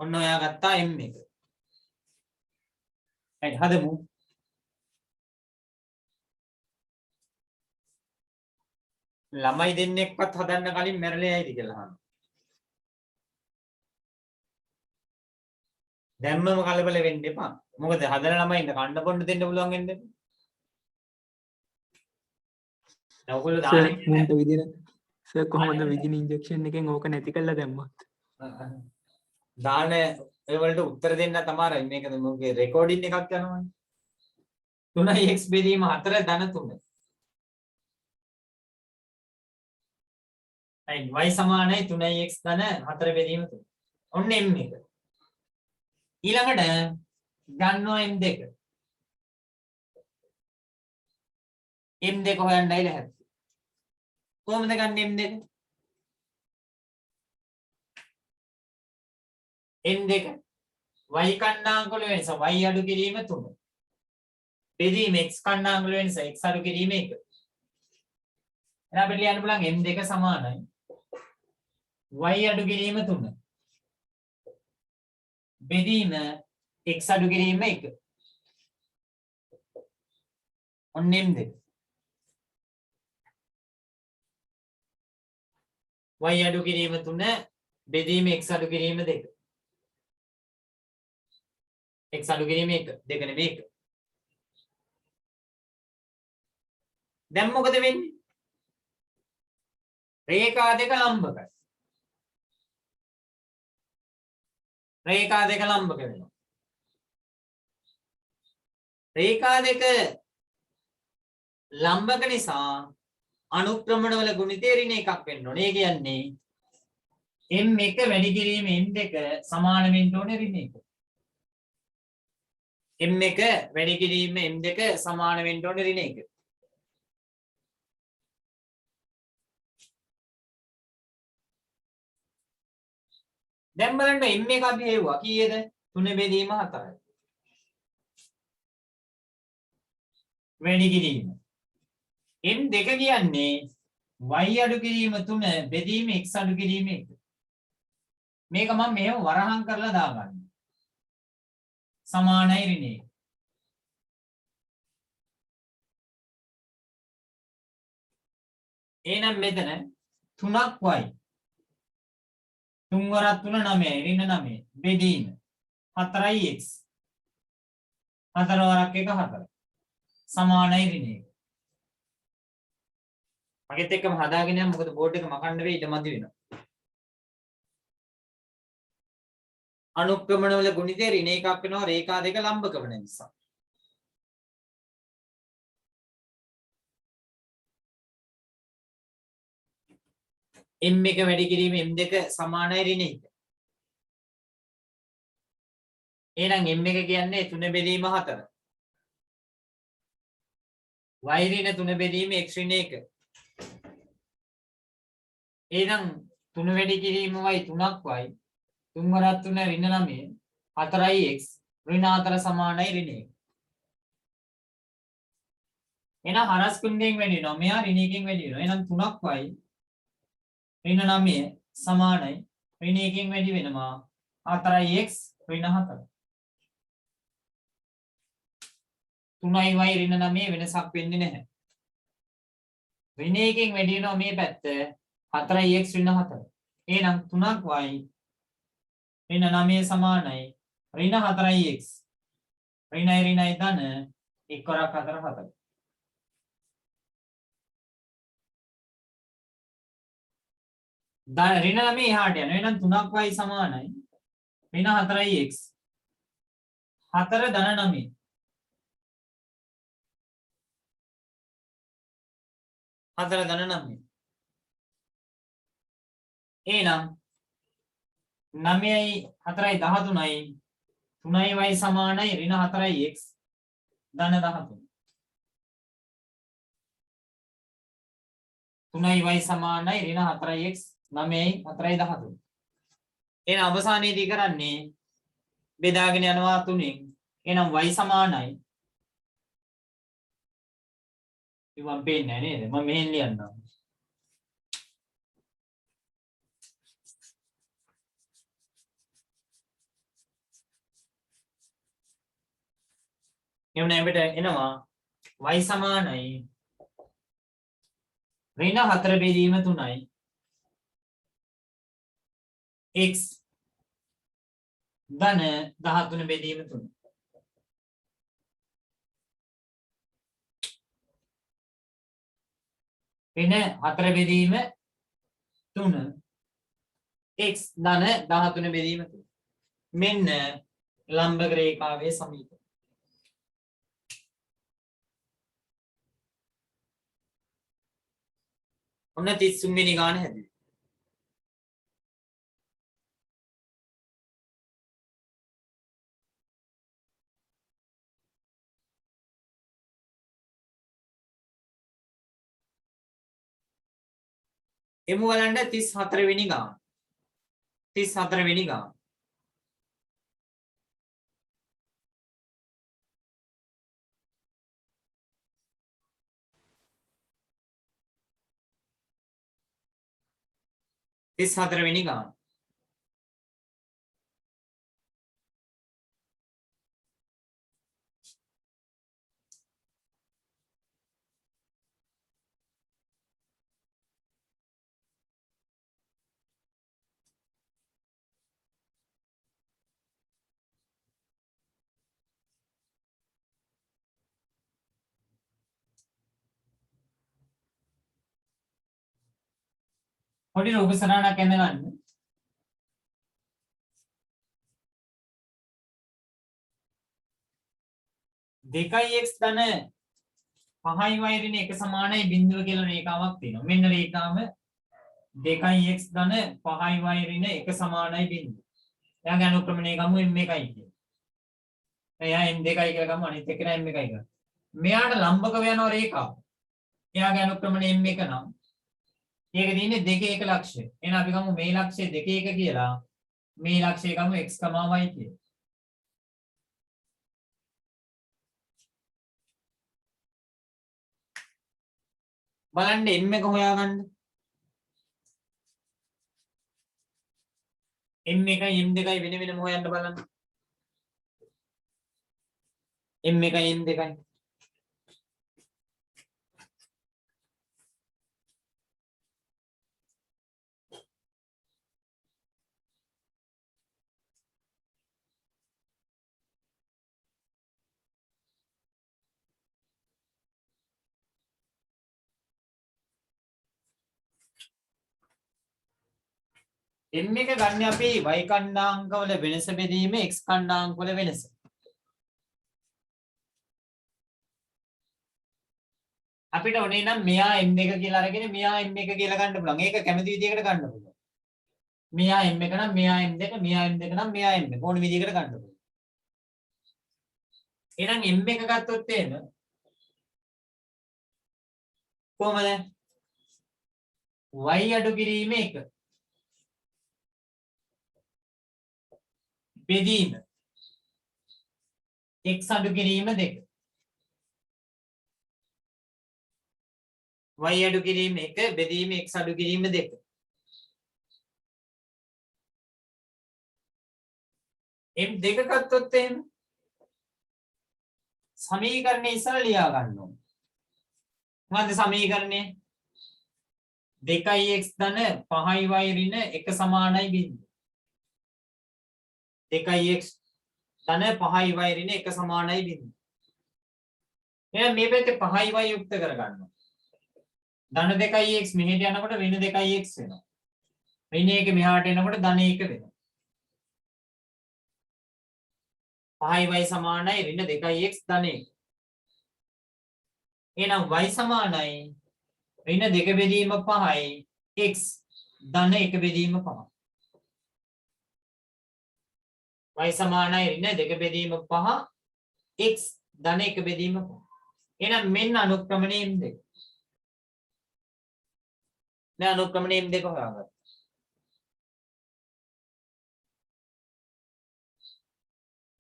ඔන්න හොයාගත්තා m එක. හරි හදමු. ළමයි දෙන්නෙක්වත් හදන්න කලින් මැරලා යයිද කියලා අහනවා. දැම්මම කලබල වෙන්න එපා. මොකද හදන ළමයින්ට කන්න බොන්න දෙන්න පුළුවන් වෙන්නේ. දැන් ඔයගොල්ලෝ දාන්නේ මුන්ට විදින සර් කොහොමද විදින ඉන්ජෙක්ෂන් එකෙන් ඕක නැති කරලා දැම්මොත් දාන ඒ වලට උත්තර දෙන්න තමයි මේක මොකේ රෙකෝඩින් එකක් යනවනේ. 3x බෙදීම 4 ධන 3. y සමානයි 3x ධන 4 බෙදීම 3. ඔන්න m එක. ඊළඟට ගන්නවා m2. m2 හොයන්නයි ලැහැත්ති. කොහොමද ගන්න m2? m2 y කණ්ඩායම් වල වෙනස y අඩු කිරීම 3. බෙදීම x කණ්ඩායම් වල වෙනස x අඩු කිරීම 1. එහෙනම් අපිට ලියන්න පුළුවන් m2 සමානයි y අඩු කිරීම 3. බෙදීම x අඩු කිරීම 1. ඔන්න m2. y අඩු කිරීම 3 බෙදීම x අඩු කිරීම 2. x අඩු කිරීම 1 2 නෙවෙයි 1. දැන් මොකද වෙන්නේ? රේඛා දෙක ලම්බකයි. රේඛා දෙක ලම්බක වෙනවා. රේඛා දෙක ලම්බක නිසා අනුක්‍රමණ වල ගුණිතය ඍණ එකක් වෙන්න ඕනේ. ඒ කියන්නේ m1 වැඩි කිරීම m2 සමාන වෙන්න ඕනේ ඍණ 1. m1 වැඩි කිරීම m2 සමාන වෙන්න ඕනේ ඍණ 1. දැන් බලන්න m1 අපි හෙව්වා කීයද? 3 බෙදීම 4යි. වැඩි කිරීම. m2 කියන්නේ y අඩු කිරීම 3 බෙදීම x අඩු කිරීම 1. මේක මම මෙහෙම වරහන් කරලා දාගන්න. සමානයි ඍණ 1. එහෙනම් මෙතන 3ක් y 3 වරක් 3 9යි ඍණ 9 බෙදීම 4යි x 4 වරක් 1 4 සමානයි ඍණ 1. මගෙත් එක්කම හදාගෙන යන්න මොකද බෝඩ් එක මකන්න වෙයි ඊට මදි වෙනවා. අනුක්‍රමණ වල ගුණිතය ඍණ එකක් වෙනවා රේඛා දෙක ලම්බක වෙන නිසා. m1 වැඩි කිරීම m2 සමානයි ඍණ 1. එහෙනම් m1 කියන්නේ 3 බෙදීම 4. y ඍණ 3 බෙදීම x ඍණ 1. එහෙනම් 3 වැඩි කිරීම y 3ක් y 3 වරක් 3 ඍණ 9 4යි x ඍණ 4 සමානයි ඍණ 1. එහෙනම් හරස් කුණ්ඩයෙන් වැඩි වෙනවා. මෙහා ඍණ 1කින් වැඩි වෙනවා. එහෙනම් 3ක් y ඍණ 9 සමානයි ඍණ 1කින් වැඩි වෙනවා 4යි x ඍණ 4. 3යි y ඍණ 9 වෙනසක් වෙන්නේ නැහැ. ඍණ 1කින් වැඩි වෙනවා මේ පැත්ත 4යි x ඍණ 4. එහෙනම් 3ක් y ඍණ 9 සමානයි ඍණ 4යි x. ඍණයි ඍණයි ධන 1 වරක් 4 4. ඍණ 9 එහාට යනවා. එහෙනම් 3ක් y සමානයි ඍණ 4යි x. 4 ධන 9. 4 ධන 9. එහෙනම් 9යි 4යි 13යි 3යි y සමානයි ඍණ 4යි x ධන 13. 3යි y සමානයි ඍණ 4යි x 9යි 4යි 13. එහෙනම් අවසානයේදී කරන්නේ බෙදාගෙන යනවා 3න්. එහෙනම් y සමානයි ඉතින් මම පේන්නේ නැහැ නේද? මම මෙහෙන් ලියන්නම්. එමුණ අපිට එනවා y සමානයි ඍණ 4 බෙදීම 3යි x ධන 13 බෙදීම 3. ඍණ 4 බෙදීම 3 x ධන 13 බෙදීම 3. මෙන්න ලම්බක රේඛාවේ සමීකරණය. ඔන්න 33 වෙනි ගාන හැදුවේ. එමු බලන්න 34 වෙනි ගාන. 34 වෙනි ගාන. තිස් හතරවෙනි ගාන. පොඩි රූප සරණක් එන්න ගන්න. දෙකයි x ධන 5යි y ඍණ 1 සමානයි බිඳුව කියලා රේඛාවක් තියෙනවා. මෙන්න රේඛාව 2x ධන 5යි y ඍණ 1 සමානයි බිඳුව. එයාගේ අනුක්‍රමණය ගමු m1යි කියන. එයා m2යි කියලා ගමු අනිත් එක නෑ m1යි කියලා. මෙයාට ලම්බකව යන රේඛාව. එයාගේ අනුක්‍රමණය m1 නම් ඒක තියෙන්නේ 2 1 ලක්ෂය. එහෙනම් අපි ගමු මේ ලක්ෂය 2 1 කියලා. මේ ලක්ෂය ගමු x, y කියලා. බලන්න m එක හොයාගන්න. m1යි m2යි වෙන වෙනම හොයන්න බලන්න. m1යි m2යි m එක ගන්න අපි y කණ්ඩාංකවල වෙනස බෙදීම x කණ්ඩාංකවල වෙනස. අපිට ඕනේ නම් මෙයා m1 කියලා අරගෙන මෙයා m1 කියලා ගන්න පුළුවන්. ඒක කැමති විදිහකට ගන්න පුළුවන්. මෙයා m1 නම් මෙයා m2, මෙයා m2 නම් මෙයා m1 ඕන විදිහකට ගන්න පුළුවන්. එහෙනම් m1 ගත්තොත් එහෙම කොහමද? y අඩු කිරීම 1 බෙදීම x අඩු කිරීම 2 y අඩු කිරීම 1 බෙදීම x අඩු කිරීම 2 m2 ගත්තොත් එහෙම සමීකරණය ඉස්සර ලියා ගන්න ඕනේ. මොකද්ද සමීකරණය? 2x ධන 5y ඍණ 1 සමානයි බිඳුව. 2x ධන 5y ඍණ 1 සමානයි බිඳුව. එහෙනම් මේ පැත්තේ 5y යුක්ත කරගන්නවා. ධන 2x මෙහෙට යනකොට ඍණ 2x වෙනවා. ඍණ 1 මෙහාට එනකොට ධන 1 වෙනවා. 5y සමානයි ඍණ 2x ධන 1. එහෙනම් y සමානයි ඍණ 2 බෙදීම 5යි x ධන 1 බෙදීම 5. y සමානයි ඍණ 2 බෙදීම 5 x ධන 1 බෙදීම 5. එහෙනම් මෙන්න අනුක්‍රමණය m2. දැන් අනුක්‍රමණය m2 හොයාගන්න.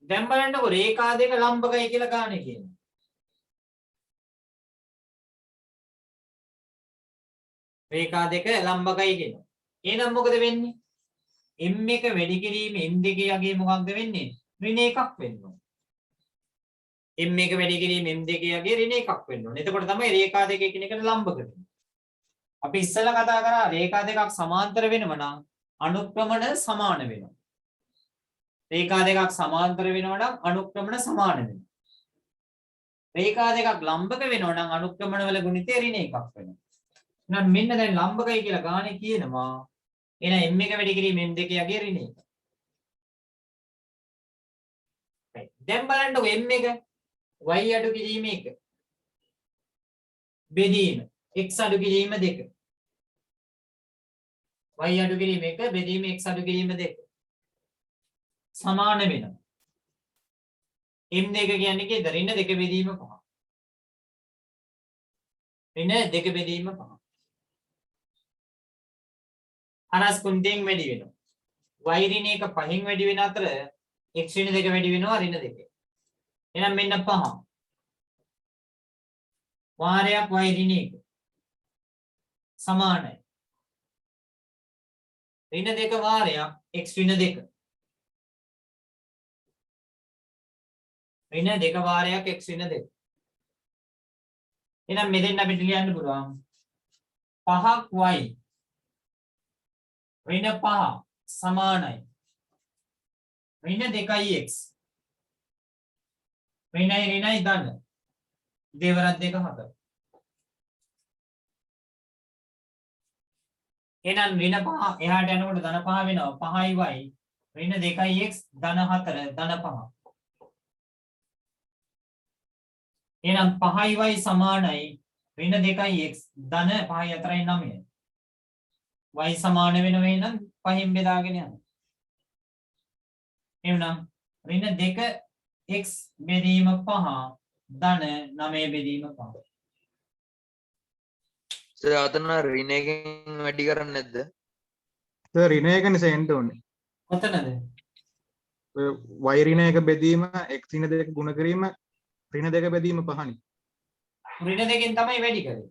දැන් බලන්නකො රේඛා දෙක ලම්බකයි කියලා ගානේ කියන්නේ. රේඛා දෙක ලම්බකයි කියනවා. එහෙනම් මොකද වෙන්නේ? m1 වැඩි කිරීම m2 යගේ මොකක්ද වෙන්නේ? ඍණ 1ක් වෙන්න ඕනේ. m1 වැඩි කිරීම m2 යගේ ඍණ 1ක් වෙන්න ඕනේ. එතකොට තමයි රේඛා දෙක එකිනෙකට ලම්බක වෙන්නේ. අපි ඉස්සෙල්ලා කතා කරා රේඛා දෙකක් සමාන්තර වෙනවා නම් අනුක්‍රමණ සමාන වෙනවා. රේඛා දෙකක් සමාන්තර වෙනවා නම් අනුක්‍රමණ සමාන වෙනවා. රේඛා දෙකක් ලම්බක වෙනවා නම් අනුක්‍රමණ වල ගුණිතය ඍණ 1ක් වෙනවා. එහෙනම් මෙන්න දැන් ලම්බකයි කියලා ගානේ කියනවා. එහෙනම් m1 වැඩි කිරීම m2 යගේ ඍණ 1. දැන් බලන්නකො m1 y අඩු කිරීම 1 බෙදීම x අඩු කිරීම 2 y අඩු කිරීම 1 බෙදීම x අඩු කිරීම 2 සමාන වෙනවා. m2 කියන්නේ කේද? ඍණ 2 බෙදීම 5. ඍණ 2 බෙදීම 5. අනස් කුන්තියෙන් වැඩි වෙනවා y ඍණ 1 5න් වැඩි වෙන අතර x ඍණ 2 වැඩි වෙනවා ඍණ 2 එහෙනම් මෙන්න 5 වාරයක් y ඍණ 1 සමානයි ඍණ 2 වාරයක් x ඍණ 2 ඍණ 2 වාරයක් x ඍණ 2 එහෙනම් මෙතෙන් අපිට ලියන්න පුළුවන් 5ක් y ඍණ 5 සමානයි ඍණ 2යි x ඍණයි ඍණයි ධන දෙවරක් 2 4 එහෙනම් ඍණ 5 එහාට යනකොට ධන 5 වෙනවා 5යි y ඍණ 2යි x ධන 4 ධන 5 එහෙනම් 5යි y සමානයි ඍණ 2යි x ධන 5යි 4යි 9යි y සමාන වෙනවා එහෙනම් 5න් බෙදාගෙන යනවා එහෙනම් ඍණ 2 x බෙදීම 5 ධන 9 බෙදීම 5 සර් අතන ඍණ එකෙන් වැඩි කරන්නේ නැද්ද? සර් ඍණ එක නිසා එන්න ඕනේ. කොතනද ඔය y ඍණ එක බෙදීම x ඍණ 2 ගුණ කිරීම ඍණ 2 බෙදීම 5නේ. ඍණ 2කින් තමයි වැඩි කරේ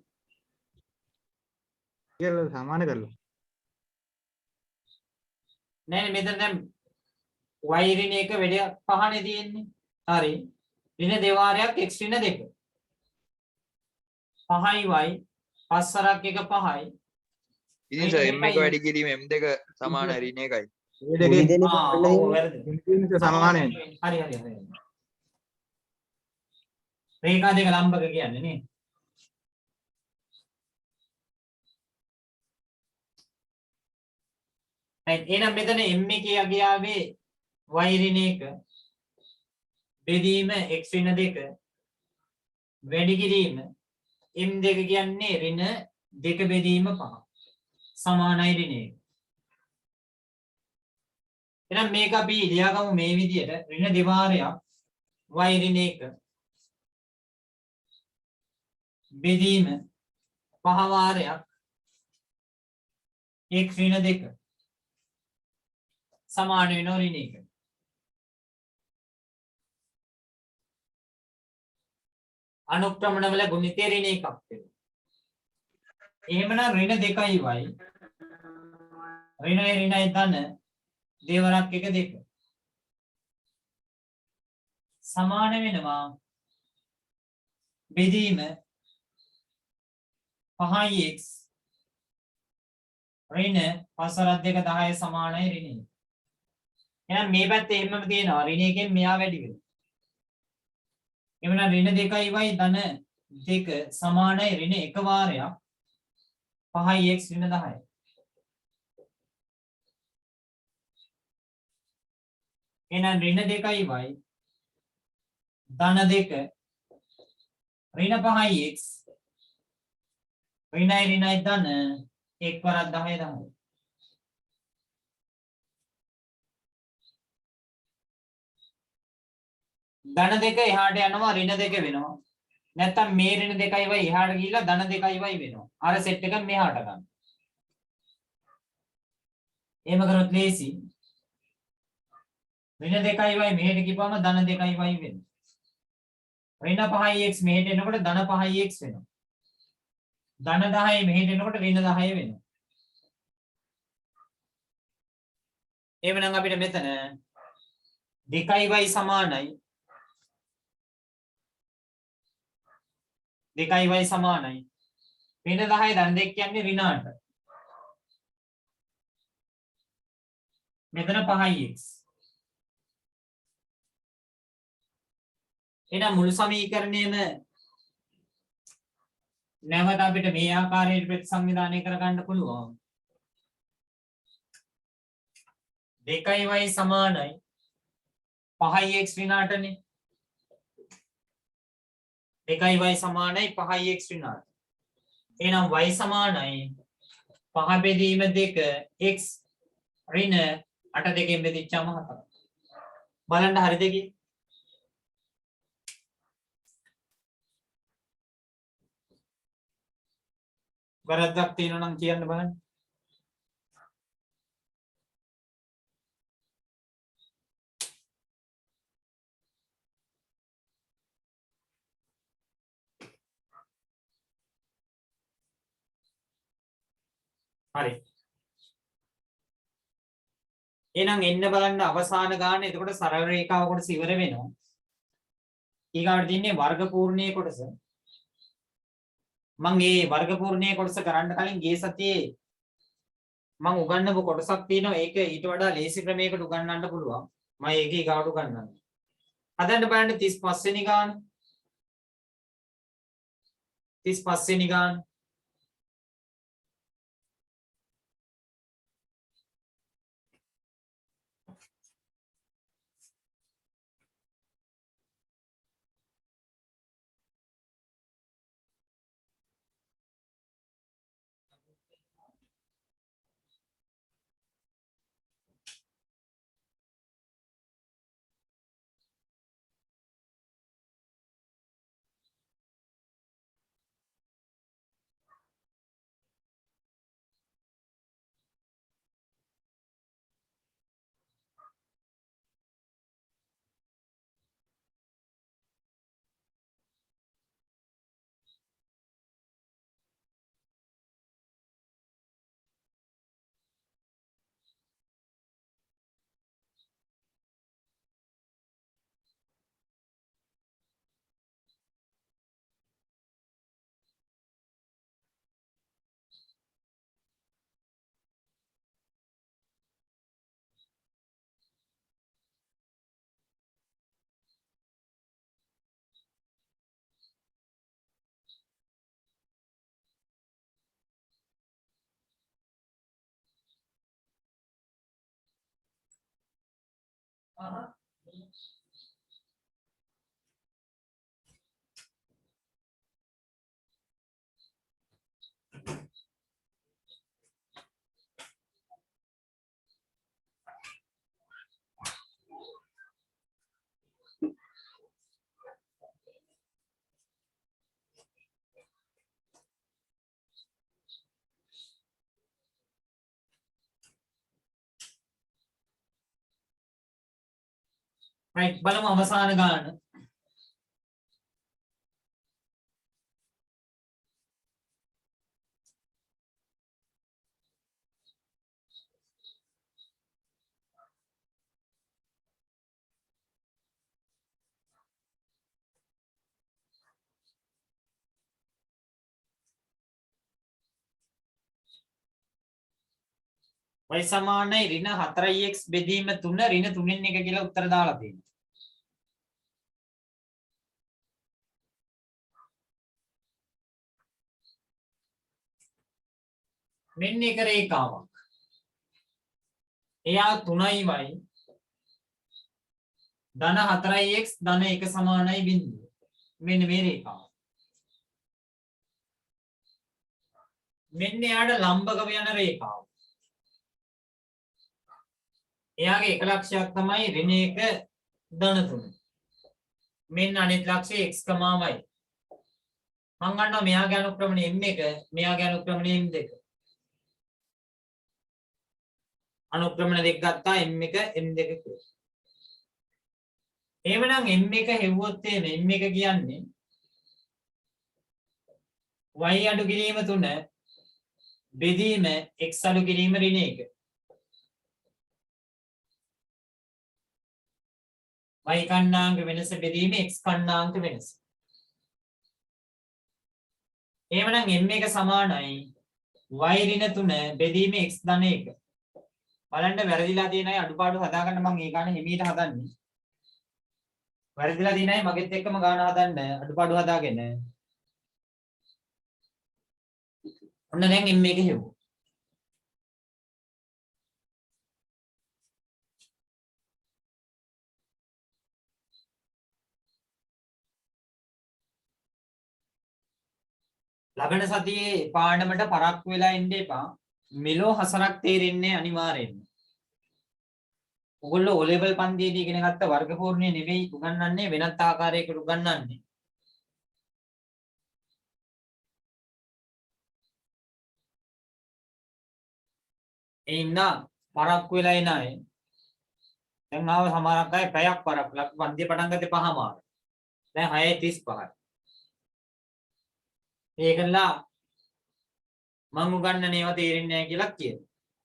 කියලා සමාන කරලා. නෑ මෙතන දැන් y ඍණ 1 වැඩි 5නේ තියෙන්නේ හරි ඍණ 2 වාරයක් x ඍණ 2 5යි y 5 සරක් 1 5යි ඉතින් සර් m එක වැඩි කිරීම m2 සමාන ඍණ 1යි. මේ දෙකේ ඔව් වැරදි ඍණ සමානයි. හරි රේඛා දෙක ලම්බක කියන්නේ නේ right එහෙනම් මෙතන m එකේ අගයාවේ y ඍණ 1 බෙදීම x ඍණ 2 වැඩි කිරීම m2 කියන්නේ ඍණ 2 බෙදීම 5 සමානයි ඍණ 1 එහෙනම් මේක අපි ලියාගමු මේ විදිහට ඍණ දෙවාරයක් y ඍණ 1 බෙදීම 5 වාරයක් x ඍණ 2 සමාන වෙනවා ඍණ 1 අනුක්‍රමණ වල ගුණිතය ඍණ 1ක් වෙනවා එහෙමනම් ඍණ 2යි y ඍණයි ඍණයි ධන දෙවරක් 1 2 සමාන වෙනවා බෙදීම 5x ඍණ 5 2 10 සමානයි ඍණ 1 එහෙනම් මේ පැත්තේ එහෙමම තියෙනවා ඍණ 1කින් මෙහා වැඩි වෙනවා එවනම් ඍණ 2යි y ධන 2 සමානයි ඍණ 1 වාරයක් 5x ඍණ 10 එහෙනම් ඍණ 2යි y ධන 2 ඍණ 5x ඍණයි ඍණයි ධන 1 වරක් 10 10 ධන 2 එහාට යනවා ඍණ 2 වෙනවා නැත්තම් මේ ඍණ 2යි y එහාට ගිහිල්ලා ධන 2යි y වෙනවා අර සෙට් එක මෙහාට ගන්න එහෙම කරොත් ලේසි ඍණ 2යි y මෙහෙට ගිහපම ධන 2යි y වෙනවා ඍණ 5x මෙහෙට එනකොට ධන 5x වෙනවා ධන 10 මෙහෙට එනකොට ඍණ 10 වෙනවා එහෙනම් අපිට මෙතන 2y සමානයි 2y සමානයි ඍණ 10 ධන 2 කියන්නේ ඍණ 8 මෙතන 5x එහෙනම් මුළු සමීකරණයම නැවත අපිට මේ ආකාරයට ප්‍රතිසංවිධානය කරගන්න පුළුවන් 2y සමානයි 5x ඍණ 8නේ 2y සමානයි 5x ඍණ 8 එහෙනම් y සමානයි 5 බෙදීම 2 x ඍණ 8 දෙකෙන් බෙදිච්චාම 4 බලන්න හරිද කි වැරද්දක් තියෙනවා නම් කියන්න බලන්න හරි. එහෙනම් එන්න බලන්න අවසාන ගාන. එතකොට සරල රේඛාව කොටස ඉවර වෙනවා. ඊගාට තියන්නේ වර්ග පූර්ණයේ කොටස. මම මේ වර්ග පූර්ණයේ කොටස කරන්න කලින් ගිය සතියේ මම උගන්වපු කොටසක් තියෙනවා. ඒක ඊට වඩා ලේසි ක්‍රමයකට උගන්වන්න පුළුවන්. මම ඒක ඊගාට උගන්වන්නම්. හදන්න බලන්න 35 වෙනි ගාන. 35 වෙනි ගාන. right බලමු අවසාන ගාන. y සමානයි ඍණ 4x බෙදීම 3 ඍණ 3න් 1 කියලා උත්තර දාලා තියෙනවා. මෙන්න එක රේඛාවක්. එයා 3y ධන 4x ධන 1 සමානයි බිඳුව. මෙන්න මේ රේඛාව. මෙන්න එයාට ලම්බකව යන රේඛාව. එයාගේ එක ලක්ෂයක් තමයි ඍණ 1 ධන 3. මෙන්න අනිත් ලක්ෂය x, y. මම ගන්නවා මෙයාගේ අනුක්‍රමණය m1 මෙයාගේ අනුක්‍රමණය m2. අනුක්‍රමණ දෙක ගත්තා m1 m2 කියලා. එහෙමනම් m1 හෙව්වොත් m1 කියන්නේ y අඩු කිරීම 3 බෙදීම x අඩු කිරීම ඍණ 1. y කණ්ඩාංක වෙනස බෙදීම x කණ්ඩාංක වෙනස. එහෙමනම් m1 සමානයි y ඍණ 3 බෙදීම x ධන 1. බලන්න වැරදිලා තියෙන අය අඩුපාඩු හදාගන්න මම ඒ ගාන හිමීට හදන්නේ. වැරදිලා තියෙන අය මගෙත් එක්කම ගාන හදන්න අඩුපාඩු හදාගෙන. ඔන්න දැන් m1 හෙව්වා. ලබන සතියේ පාඩමට පරක්කු වෙලා ඉන්න එපා. මෙලෝ හසරක් තේරෙන්නේ අනිවාර්යෙන්ම. ඔයගොල්ලෝ O level පන්තියේදී ඉගෙන ගත්ත වර්ග පූර්ණය නෙවෙයි උගන්වන්නේ වෙනත් ආකාරයකට උගන්වන්නේ. ඒ ඉන්න පරක්කු වෙලා එන අය දැන් ආව සමහරක් අය පැයක් පරක්කු ලක් පන්තිය පටන් ගත්තේ 5:00. දැන් 6:35යි. ඒකලා මං උගන්නන ඒවා තේරෙන්නේ නැහැ කියලා කියන.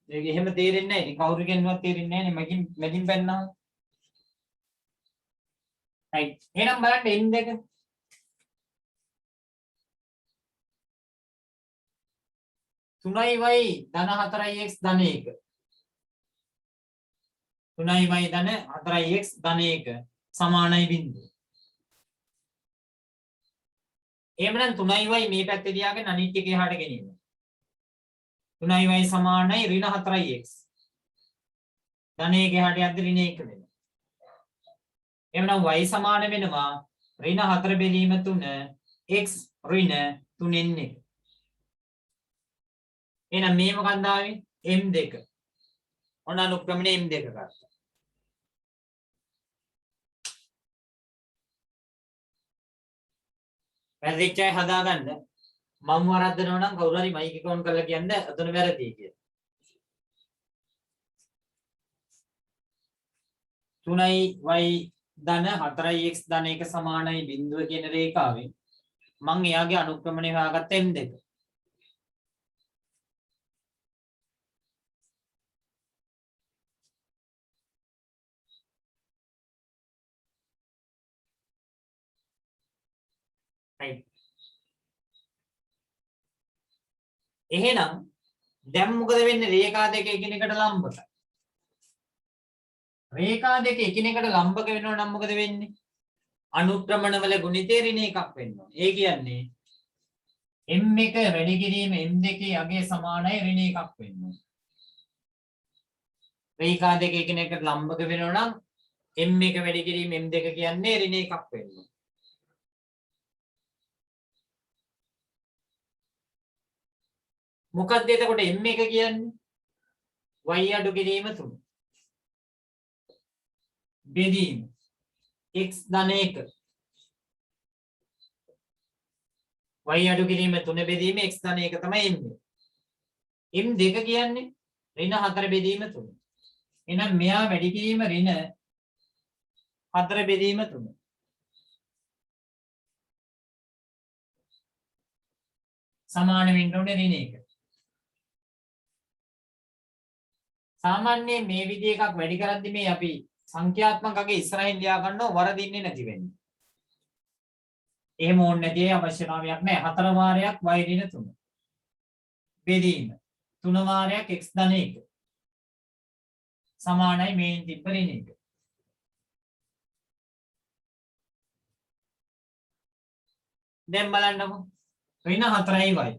ඒක එහෙම තේරෙන්නේ නැහැ. ඉතින් කවුරු කියනවත් තේරෙන්නේ නැහැ නේ මගින් බැන්නා. right. එහෙනම් බලන්න n දෙක. තුනයි y ධන 4යි x ධන 1. 3y ධන 4x ධන 1 සමානයි බිඳුව. එහෙමනම් 3y මේ පැත්තේ තියාගෙන අනිත් එක එහාට ගෙනියන්න. 3y සමානයි ඍණ 4x. ධන 1 එහාට යද්දි ඍණ 1 වෙනවා. එහෙමනම් y සමාන වෙනවා ඍණ 4 බෙදීම 3 x ඍණ 3n 1. එහෙනම් මේ මොකක්ද ආවේ m2. ඔන්න අනුක්‍රමණය m2 ගත්තා. වැරදිච්ච අය හදාගන්න. මම වරද්දනවා නම් කවුරු හරි මයික් එක ඔන් කරලා කියන්න අතන වැරදි කියලා. 3y ධන 4x ධන 1 සමානයි බිඳුව කියන රේඛාවෙන් මම එයාගේ අනුක්‍රමණය හොයාගත්ත m2. right. එහෙනම් දැන් මොකද වෙන්නේ රේඛා දෙක එකිනෙකට ලම්බකයි. රේඛා දෙක එකිනෙකට ලම්බක වෙනවා නම් මොකද වෙන්නේ? අනුක්‍රමණ වල ගුණිතේ ඍණ එකක් වෙන්න ඕනේ. ඒ කියන්නේ m1 වැඩි කිරීම m2 යගේ සමානයි ඍණ එකක් වෙන්න ඕනේ. රේඛා දෙක එකිනෙකට ලම්බක වෙනවා නම් m1 වැඩි කිරීම m2 කියන්නේ ඍණ එකක් වෙන්න ඕනේ. මොකක්ද එතකොට m1 කියන්නේ? y අඩු කිරීම 3. බෙදීම x ධන 1. y අඩු කිරීම 3 බෙදීම x ධන 1 තමයි m1. m2 කියන්නේ ඍණ 4 බෙදීම 3. එහෙනම් මෙයා වැඩි කිරීම ඍණ 4 බෙදීම 3. සමාන වෙන්න ඕනේ ඍණ 1. සාමාන්‍යයෙන් මේ විදිහ එකක් වැඩි කරද්දි මේ අපි සංඛ්‍යාත්මකගේ ඉස්සරහින් ලියා ගන්නව වරදින්නේ නැති වෙන්නේ. එහෙම ඕනේ නැති අවශ්‍යතාවයක් නැහැ. 4 වාරයක් y ඍණ 3. බෙදීම 3 වාරයක් x ධන 1. සමානයි මේ තිබ්බ ඍණ 1. දැන් බලන්නකො. ඍණ 4යි y.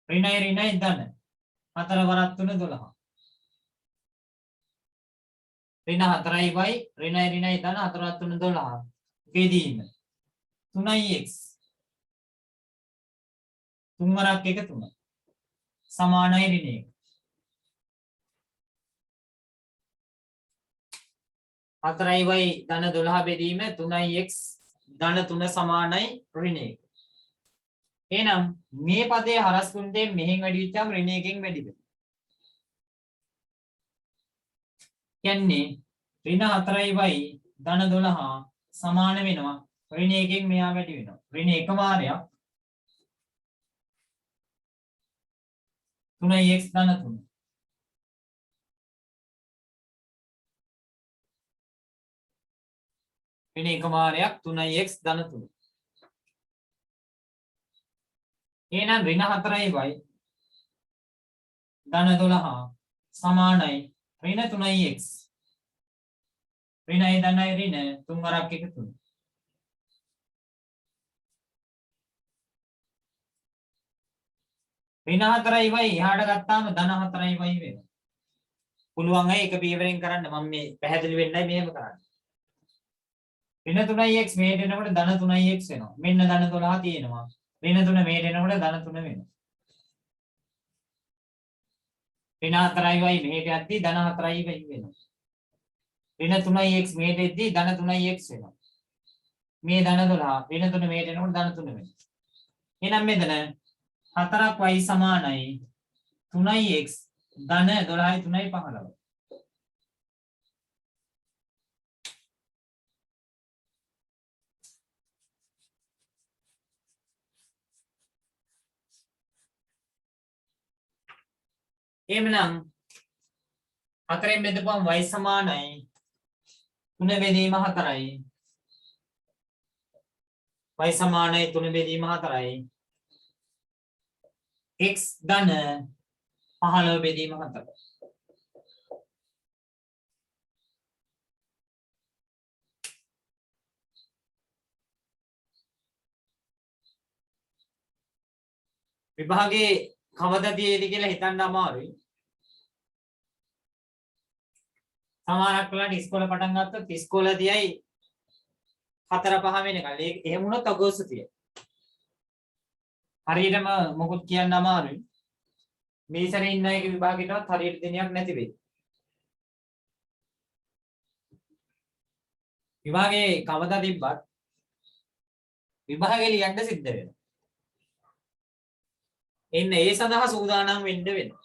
ඍණයි ධන 4 වරක් 3 12. ඍණ 4යි y ඍණයි ධන 4 වරක් 3 12. බෙදීම 3x 3 වරක් 1 3 සමානයි ඍණ 1. 4යි y ධන 12 බෙදීම 3x ධන 3 සමානයි ඍණ 1. එහෙනම් මේ පදයේ හරස් ගුණයෙන් මෙහෙන් වැඩි වෙච්චාම ඍණ 1කින් වැඩි වෙනවා. කියන්නේ ඍණ 4යි y ධන 12 සමාන වෙනවා ඍණ 1කින් මෙහා වැඩි වෙනවා. ඍණ 1 වාරයක් 3x ධන 3. ඍණ 1 වාරයක් 3x ධන 3. එහෙනම් ඍණ 4යි y ධන 12 සමානයි ඍණ 3x. ඍණයි ධනයි ඍණ 3 වරක් 1 3. ඍණ 4යි y එහාට ගත්තාම ධන 4යි y වෙනවා. පුළුවන් අය එක පියවරෙන් කරන්න මම මේ පැහැදිලි වෙන්නයි මෙහෙම කරන්නේ. ඍණ 3x මෙහෙට එනකොට ධන 3x වෙනවා. මෙන්න ධන 12 තියෙනවා. ඍණ 3 මෙහෙට එනකොට ධන 3 වෙනවා. ඍණ 4යි y මෙහෙට යද්දී ධන 4යි y වෙනවා. ඍණ 3x මෙහෙට එද්දී ධන 3x වෙනවා. මේ ධන 12 ඍණ 3 මෙහෙට එනකොට ධන 3 වෙනවා. එහෙනම් මෙතන 4ක් y සමානයි 3x ධන 12යි 3යි 15. එහෙමනම් 4න් බෙදපුවම y සමානයි 3 බෙදීම 4යි. y සමානයි 3 බෙදීම 4යි. x ධන 15 බෙදීම 4යි. විභාගේ කවදද තියෙද කියලා හිතන්න අමාරුයි. සමහරක් වෙලාවට ඉස්කෝලේ පටන් ගත්තොත් ඉස්කෝලේදීයි 4-5 වෙනකල්. එහෙම වුණොත් අගෝස්තුතිය. හරියටම මොකුත් කියන්න අමාරුයි. මේ සැරේ ඉන්න අයගේ විභාගෙටවත් හරියට දිනයක් නැති වෙයි. විභාගේ කවදා තිබ්බත් විභාගේ ලියන්න සිද්ධ වෙනවා. එන්න ඒ සඳහා සූදානම් වෙන්න වෙනවා.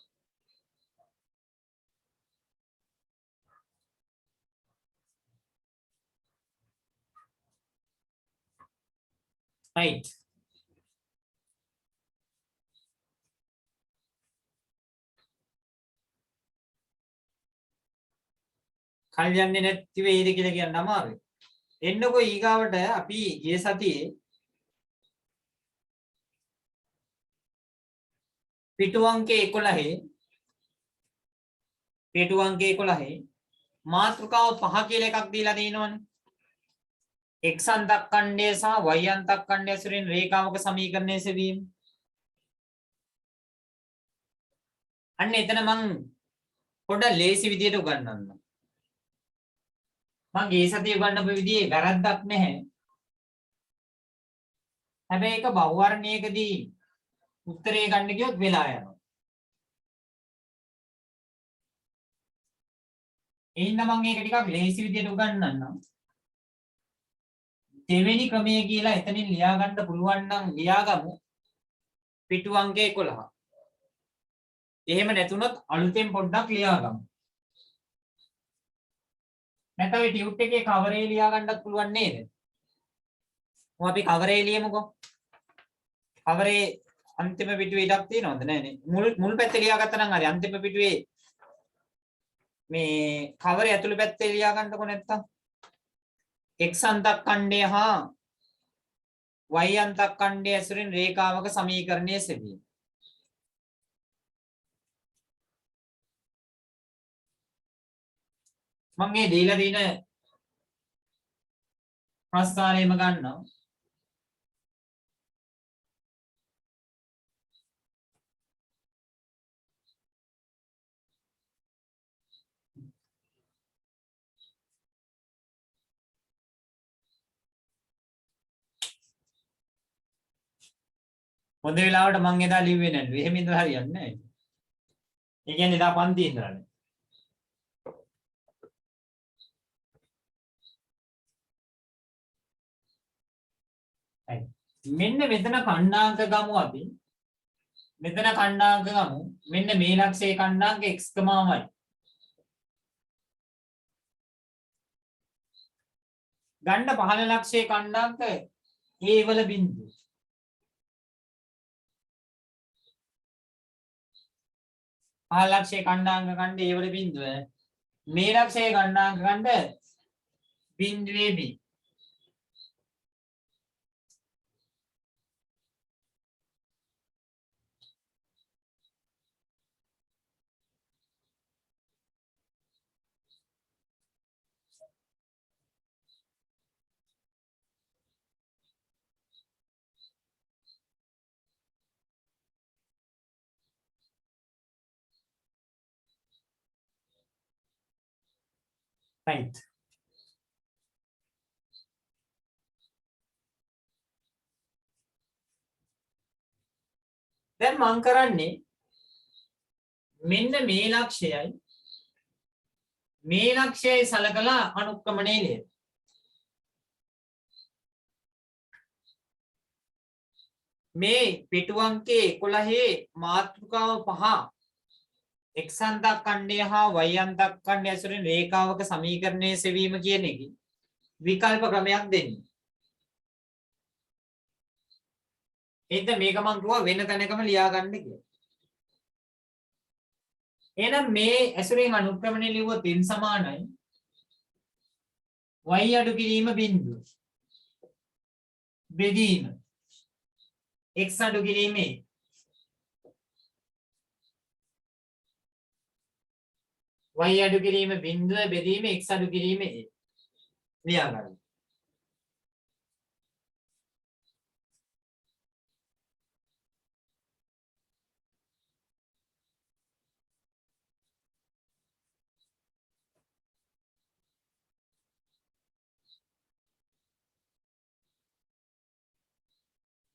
right. කල් යන්නේ නැති වෙයිද කියලා කියන්න අමාරුයි. එන්නකෝ ඊගාවට අපි ගිය සතියේ පිටු අංකේ 11 මාතෘකාව 5 කියලා එකක් දීලා දිනවනේ. x අන්තක්ඛණ්ඩය සහ y අන්තක්ඛණ්ඩය ඇසුරින් රේඛාවක සමීකරණය සෙවීම. අන්න එතන මං පොඩ්ඩක් ලේසි විදියට උගන්වන්නම්. මං ගිය සතියේ උගන්වපු විදිහේ වැරද්දක් නැහැ. හැබැයි ඒක බහුවර්ණයකදී උත්තරේ ගන්න ගියොත් වෙලා යනවා. එහෙනම් මම මේක ටිකක් ලේසි විදියට උගන්වන්නම්. දෙවෙනි ක්‍රමය කියලා එතනින් ලියා ගන්න පුළුවන් නම් ලියාගමු. පිටු අංකය 11. එහෙම නැතුනොත් අලුතෙන් පොඩ්ඩක් ලියාගමු. නැත්නම් ඒ ටියුට් එකේ කවරේ ලියා ගන්නත් පුළුවන් නේද? මොකද අපි කවරේ ලියමුකෝ. කවරේ අන්තිම පිටුවේ ඉඩක් තියෙනවද? නැහැ නේ. මුල් පැත්තේ ලියාගත්තා නම් හරි. අන්තිම පිටුවේ මේ කවරේ ඇතුළේ පැත්තේ ලියා ගන්නකො නැත්තම් x අන්තක්ඛණ්ඩය හා y අන්තක්ඛණ්ඩය ඇසුරින් රේඛාවක සමීකරණය සෙවීම. මම මේ දීලා දින ප්‍රස්තාරයේම ගන්නවා. හොඳ වෙලාවට මං එදා ලිව්වේ නැද්ද? එහෙම ඉඳලා හරියන්නේ නැහැ. ඒ කියන්නේ එදා පන්ති ඉඳලානේ. මෙන්න මෙතන ඛණ්ඩාංක ගමු අපි. මෙතන ඛණ්ඩාංක ගමු. මෙන්න මේ ලක්ෂයේ ඛණ්ඩාංක x, y. ගණ්ඩ පහළ ලක්ෂයේ ඛණ්ඩාංක a වල බිඳුව. පහළ ලක්ෂයේ ඛණ්ඩාංක ගණ්ඩ a වල බිඳුව. මේ ලක්ෂයේ ඛණ්ඩාංක ගණ්ඩ බිඳුවේ b. right. දැන් මම කරන්නේ මෙන්න මේ ලක්ෂයයි සලකලා අනුක්‍රමණය ලියන. මේ පිටු අංකයේ 11 මාතෘකාව 5 x අන්තක්ඛණ්ඩය හා y අන්තක්ඛණ්ඩය ඇසුරින් රේඛාවක සමීකරණය සෙවීම කියන එක විකල්ප ක්‍රමයක් දෙන්නේ. එතන මේක මම කිව්වා වෙන තැනකම ලියා ගන්න කියලා. එහෙනම් මේ ඇසුරෙන් අනුක්‍රමණය ලියුවොත් n සමානයි y අඩු කිරීම බිඳුව බෙදීම x අඩු කිරීම a. y අඩු කිරීම බිඳුව බෙදීම x අඩු කිරීම a. ලියා ගන්න.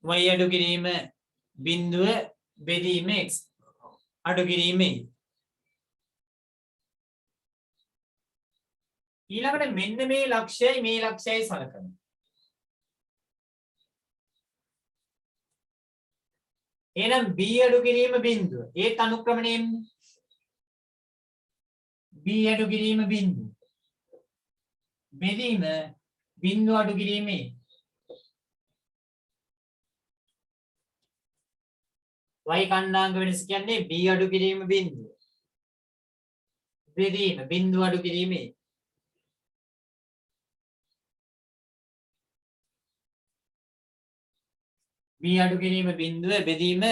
y අඩු කිරීම බිඳුව බෙදීම x අඩු කිරීම a. ඊළඟට මෙන්න මේ ලක්ෂයයි මේ ලක්ෂයයි සලකනවා. එහෙනම් b අඩු කිරීම බිඳුව ඒත් අනුක්‍රමණයෙන් b අඩු කිරීම බිඳුව බෙදීම බිඳුව අඩු කිරීම a. y කණ්ඩාංග වෙනස කියන්නේ b අඩු කිරීම බිඳුව බෙදීම බිඳුව අඩු කිරීම a. b අඩු කිරීම බිඳුව බෙදීම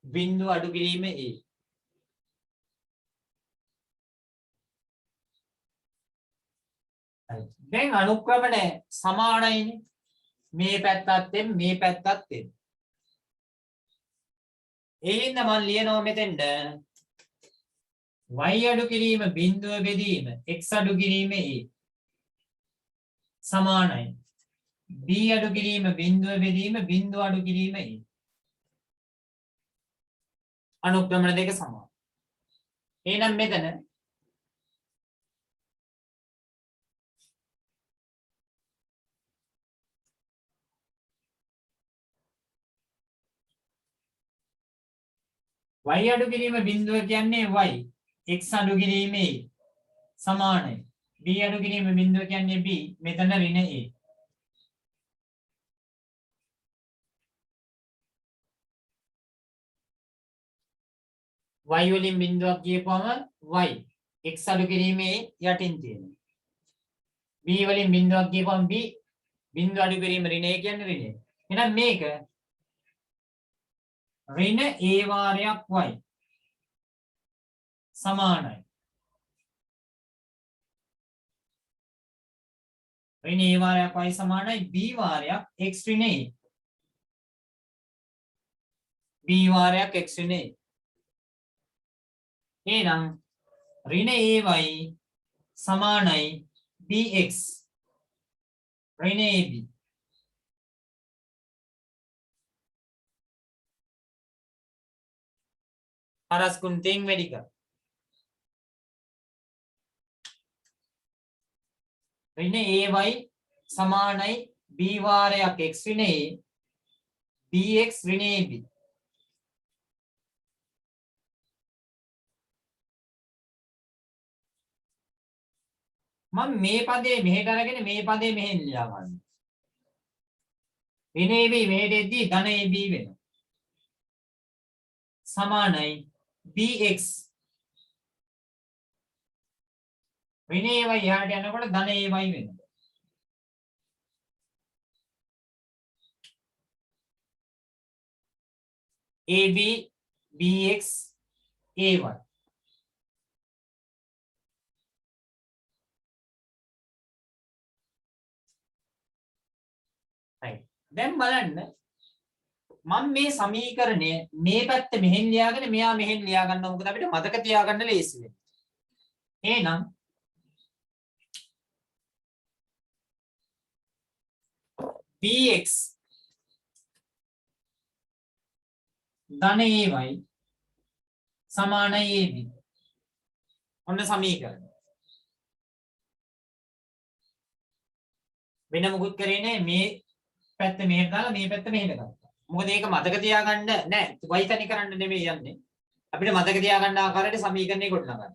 බිඳුව අඩු කිරීම a. දැන් අනුක්‍රමණය සමානයිනේ මේ පැත්තත් මේ පැත්තත් ඒ හින්දා මම ලියනවා මෙතෙන්ට y අඩු කිරීම බිඳුව බෙදීම x අඩු කිරීම a සමානයි b අඩු කිරීම බිඳුව බෙදීම බිඳුව අඩු කිරීම a. අනුක්‍රමණ දෙක සමාන. එහෙනම් මෙතන y අඩු කිරීම බිඳුව කියන්නේ y x අඩු කිරීම a සමානයි b අඩු කිරීම බිඳුව කියන්නේ b මෙතන ඍණ a. y වලින් බිඳුවක් ගියපුවම y x අඩු කිරීමේ යටින් තියෙනවා. b වලින් බිඳුවක් ගියපුවම b බිඳුව අඩු කිරීම ඍණ a කියන්නේ ඍණ a. එහෙනම් මේක ඍණ a වාරයක් y සමානයි ඍණ a වාරයක් y සමානයි b වාරයක් x ඍණ a. b වාරයක් x ඍණ a. එහෙනම් ඍණ ay සමානයි bx ඍණ ab. හරස් කුන්තෙන් වැඩි කර ඍණ ay සමානයි b වාරයක් x ඍණ a bx ඍණ ab. මම මේ පදේ මෙහෙට අරගෙන මේ පදේ මෙහෙන් ලියා ගන්නවා. ඍණ ab මෙහෙට එද්දී ධන ab වෙනවා. සමානයි bx ඍණ ay යහට යනකොට ධන ay වෙනවා. ab bx ay. දැන් බලන්න මම මේ සමීකරණය මේ පැත්ත මෙහෙන් ලියාගෙන මෙයා මෙහෙන් ලියා ගන්නවා. මොකද අපිට මතක තියාගන්න ලේසි වෙන්නේ. එහෙනම් bx ධන ay සමානයි ab. ඔන්න සමීකරණය. වෙන මොකුත් කරේ නැහැ. මේ පැත්ත මෙහෙට දාලා මේ පැත්ත මෙහෙට ගත්තා. මොකද ඒක මතක තියාගන්න නෑ. y තනි කරන්න නෙමෙයි යන්නේ. අපිට මතක තියාගන්න ආකාරයට සමීකරණය ගොඩනගන්න.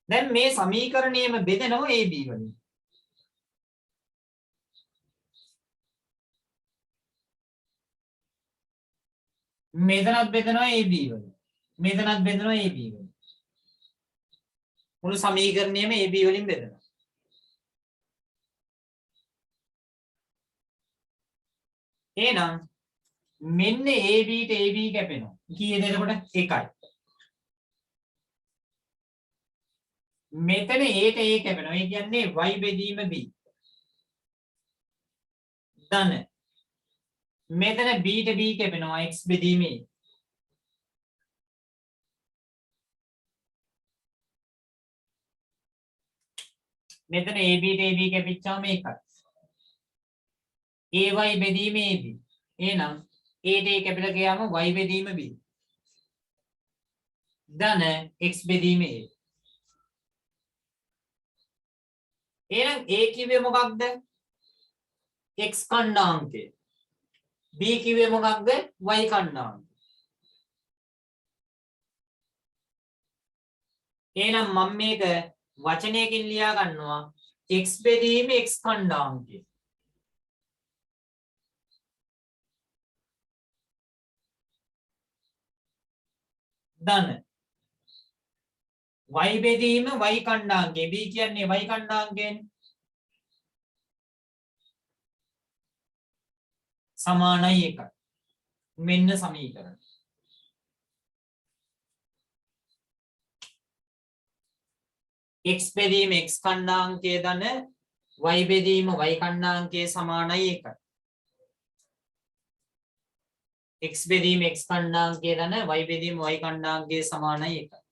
දැන් මේ සමීකරණයම බෙදෙනවා ab වලින්. මෙතනත් බෙදනවා AB වලින්. මෙතනත් බෙදනවා AB වලින්. මුළු සමීකරණයම AB වලින් බෙදනවා. එහෙනම් මෙන්න AB ට AB කැපෙනවා. කීයද එතකොට? 1යි. මෙතන A ට A කැපෙනවා. ඒ කියන්නේ y බෙදීම B. ධන. මෙතන B ට B කැපෙනවා. x බෙදීම A. මෙතන AB ට AB කැපිච්චාම මේකයි. AY බෙදීම AB. එහෙනම් A ට A කැපිලා ගියාම y බෙදීම B. ධන x බෙදීම A. එහෙනම් A කිව්වේ මොකක්ද? x කණ්ඩාංකය. B කිව්වේ මොකක්ද? y කණ්ඩාංකය. එහෙනම් මම මේක වචනයකින් ලියා ගන්නවා x බෙදීම x කණ්ඩාංකය. ධන y බෙදීම y කණ්ඩාංකය. B කියන්නේ y කණ්ඩාංකයනේ. සමානයි 1යි. මෙන්න සමීකරණ. x බෙදීම x කණ්ඩාංකය ධන y බෙදීම y කණ්ඩාංකය සමානයි 1යි. x බෙදීම x කණ්ඩාංකය ධන y බෙදීම y කණ්ඩාංකය සමානයි 1යි.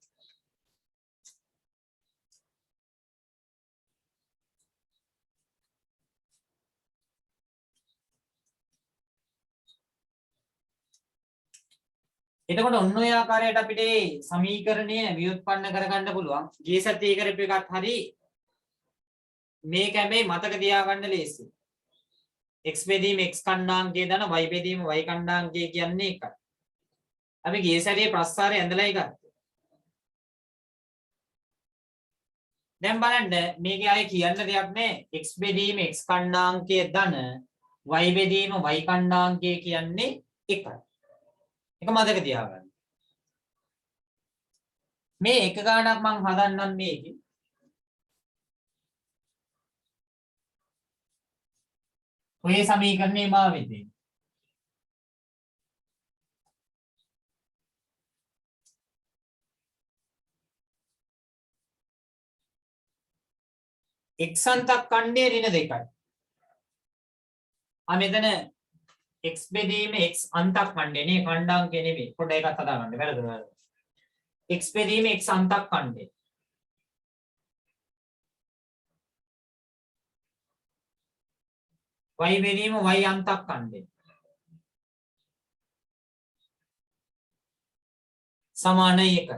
එතකොට ඔන්න ඔය ආකාරයට අපිට මේ සමීකරණය ව්‍යුත්පන්න කරගන්න පුළුවන්. ගිය සතියේ කරපු එකත් හරි. මේක හැබැයි මතක තියාගන්න ලේසි. x බෙදීම x කණ්ඩාංකය දන y බෙදීම y කණ්ඩාංකය කියන්නේ එකයි. අපි ගිය සතියේ ප්‍රස්තාරය ඇඳලායි ගත්තේ. දැන් බලන්න මේකේ ආයේ කියන්න දෙයක් නැහැ. x බෙදීම x කණ්ඩාංකය ධන y බෙදීම y කණ්ඩාංකය කියන්නේ එකයි. එක මතක තියාගන්න. මේ එක ගානක් මම හදන්නම් මේකේ. ඔය සමීකරණේ මාවෙදී. x අන්තක් කණ්ඩේ ඍණ 2යි. මෙතන x බෙදීම x අන්තක් කණ්ඩේ නේ කණ්ඩාංකය නෙමෙයි. පොඩ්ඩක් එකක් හදාගන්න. වැරදුනා. x බෙදීම x අන්තක් කණ්ඩේ. y බෙදීම y අන්තක් කණ්ඩේ. සමානයි 1යි.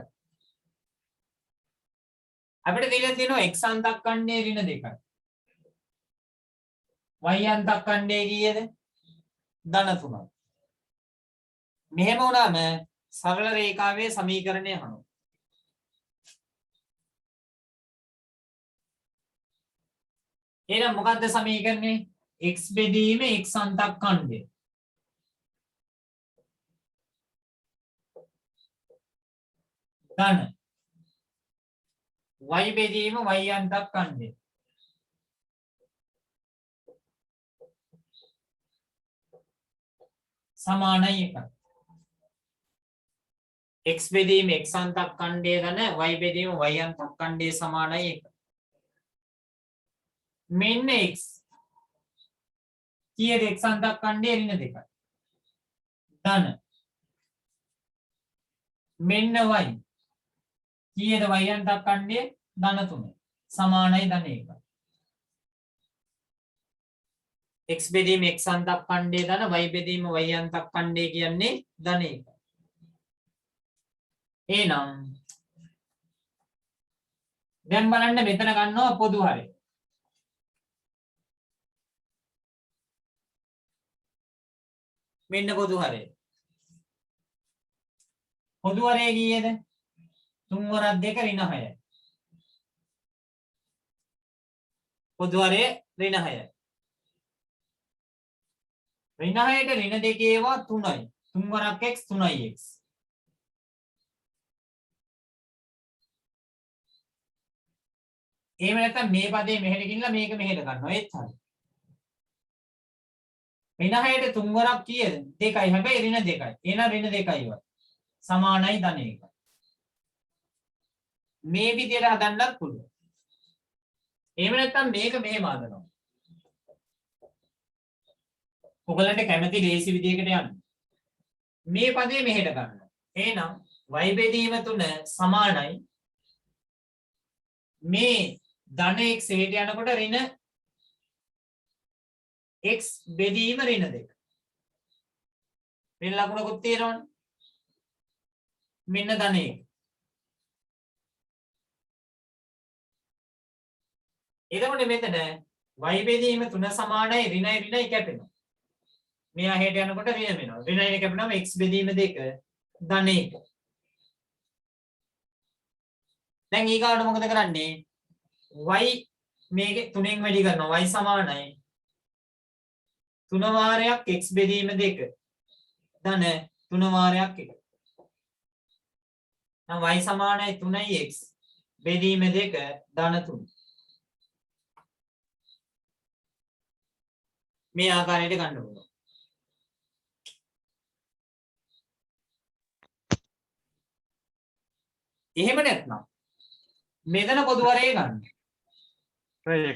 අපිට දීලා තියෙනවා x අන්තක් කණ්ඩේ ඍණ 2යි. y අන්තක් කණ්ඩේ කීයද? ධන 3යි. මෙහෙම වුණාම සරල රේඛාවේ සමීකරණය අහනවා. එහෙනම් මොකද්ද සමීකරණය? x බෙදීම x අන්තක් කණ්ඩේ. ධන y බෙදීම y අන්තක් කණ්ඩේ. සමානයි 1යි. x බෙදීම x අන්තක් කණ්ඩේ ධන y බෙදීම y අන්තක් කණ්ඩේ සමානයි 1යි. මෙන්න x කීයද? x අන්තක් කණ්ඩේ ඍණ 2යි. ධන මෙන්න y කීයද? y අන්තක් කණ්ඩේ ධන 3යි. සමානයි ධන 1යි. x බෙදීම x අන්තක් කණ්ඩේ ධන y බෙදීම y අන්තක් කණ්ඩේ කියන්නේ ධන 1යි. එහෙනම් දැන් බලන්න මෙතන ගන්නවා පොදු හරය. මෙන්න පොදු හරය. පොදු හරය කීයද? 3 වරක් 2 ඍණ 6යි. පොදු හරය ඍණ 6යි. ඍණ 6ට ඍණ 2 ඒවා 3යි. 3 වරක් x 3යි x. එහෙම නැත්නම් මේ පදේ මෙහෙට ගිහිල්ලා මේක මෙහෙට ගන්නවා ඒත් හරි. ඍණ 6ට 3 වරක් කීයද? 2යි. හැබැයි ඍණ 2යි. එහෙනම් ඍණ 2යි වයි. සමානයි ධන 1යි. මේ විදිහට හදන්නත් පුළුවන්. එහෙම නැත්නම් මේක මෙහෙම හදනවා. ඔයගලන්ට කැමති ලේසි විදිහකට යන්න. මේ පදේ මෙහෙට ගන්නවා. එහෙනම් y බෙදීම 3 සමානයි මේ ධන x හෙට යනකොට ඍණ x බෙදීම ඍණ 2. වෙන ලකුණකුත් තියෙනවනේ. මෙන්න ධන 1. එතකොට මෙතන y බෙදීම 3 සමානයි ඍණයි කැපෙනවා. මෙයා හෙට යනකොට ඍණ වෙනවා. ඍණයි කැපෙනම x බෙදීම 2 ධන 1. දැන් ඊගාට මොකද කරන්නේ? y මේකේ 3න් වැඩි කරනවා. y සමානයි 3 වාරයක් x බෙදීම 2 ධන 3 වාරයක් 1. නම් y සමානයි 3යි x බෙදීම 2 ධන 3. මේ ආකාරයට ගන්න පුළුවන්. එහෙම නැත්නම් මෙතන පොදු වරේ ගන්න.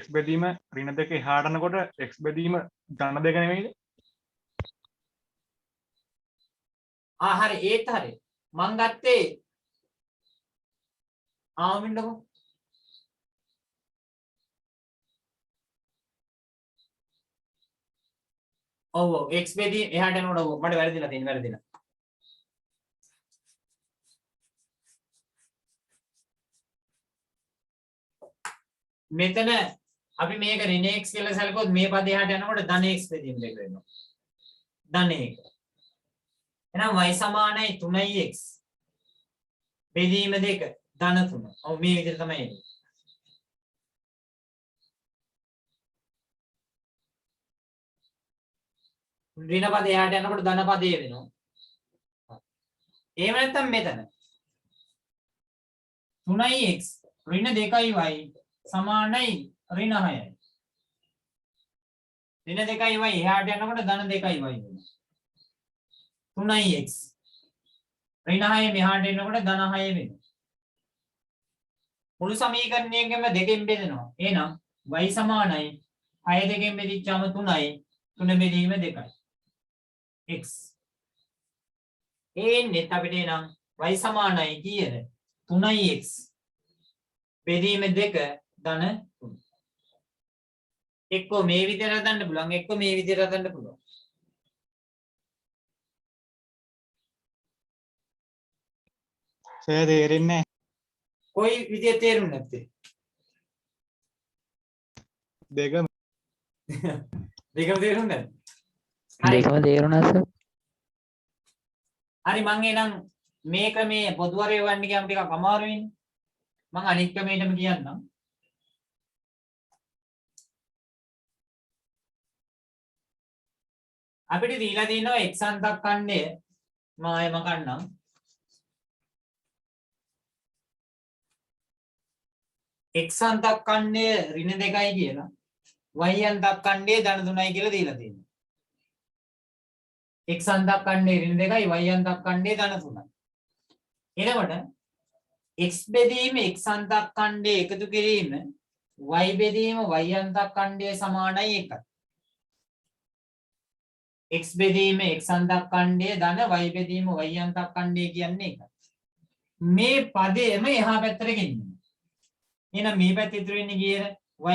x බෙදීම ඍණ 2 එහාට යනකොට x බෙදීම ධන 2 නෙමෙයිද? හරි ඒත් හරි. මං ගත්තේ ආමින්නකෝ. ඔව් x බෙදීම එහාට යනකොට ඔව් මට වැරදිලා තියෙන වැරදිලා. මෙතන අපි මේක ඍණ x කියලා සැලකුවොත් මේ පදේ එහාට යනකොට ධන x බෙදීම 2 වෙනවා. ධන 1. එහෙනම් y සමානයි 3x බෙදීම 2 ධන 3. ඔව් මේ විදිහට තමයි එන්නේ. ඍණ පදේ එහාට යනකොට ධන පදේ වෙනවා. එහෙම නැත්නම් මෙතන 3x ඍණ 2y සමානයි ඍණ 6යි. ඍණ 2y එහාට යනකොට ධන 2y වෙනවා. 3x ඍණ 6 මෙහාට එනකොට ධන 6 වෙනවා. මුළු සමීකරණයකම දෙකෙන් බෙදෙනවා. එහෙනම් y සමානයි 6 දෙකෙන් බෙදිච්චාම 3යි 3 බෙදීම 2යි. x එන්නේ අපිට එනම් y සමානයි කීයද? 3x බෙදීම 2 ධන 3. එක්කෝ මේ විදිහට හදන්න පුළුවන් එක්කෝ මේ විදිහට හදන්න පුළුවන්. සර් තේරෙන්නේ නැහැ. කොයි විදිහට තේරුන්නේ නැත්තේ? දෙකම දෙකම තේරුන්නේ නැද්ද? දෙකම තේරුණා සර්. හරි මං එනම් මේ ක්‍රමයේ පොදු වරේ වන්න ගියාම ටිකක් අමාරු වෙන්නේ. මං අනිත් ක්‍රමයටම කියන්නම්. අපිට දීලා තියෙනවා x අන්තක් ඛණ්ඩය මම ආයෙම ගන්නම්. x අන්තක් ඛණ්ඩය ඍණ 2යි කියලා y අන්තක් ඛණ්ඩය ධන 3යි කියලා දීලා තියෙනවා. x අන්තක් ඛණ්ඩය ඍණ 2යි y අන්තක් ඛණ්ඩය ධන 3යි. එතකොට x බෙදීම x අන්තක් ඛණ්ඩය එකතු කිරීම y බෙදීම y අන්තක් ඛණ්ඩය සමානයි 1යි. x බෙදීම x අන්තක් ඛණ්ඩය ධන y බෙදීම y අන්තක් ඛණ්ඩය කියන්නේ එකයි. මේ පදයේම එහා පැත්තට ගෙනියන්න. එහෙනම් මේ පැත්තේ ඉතුරු වෙන්නේ කීයද?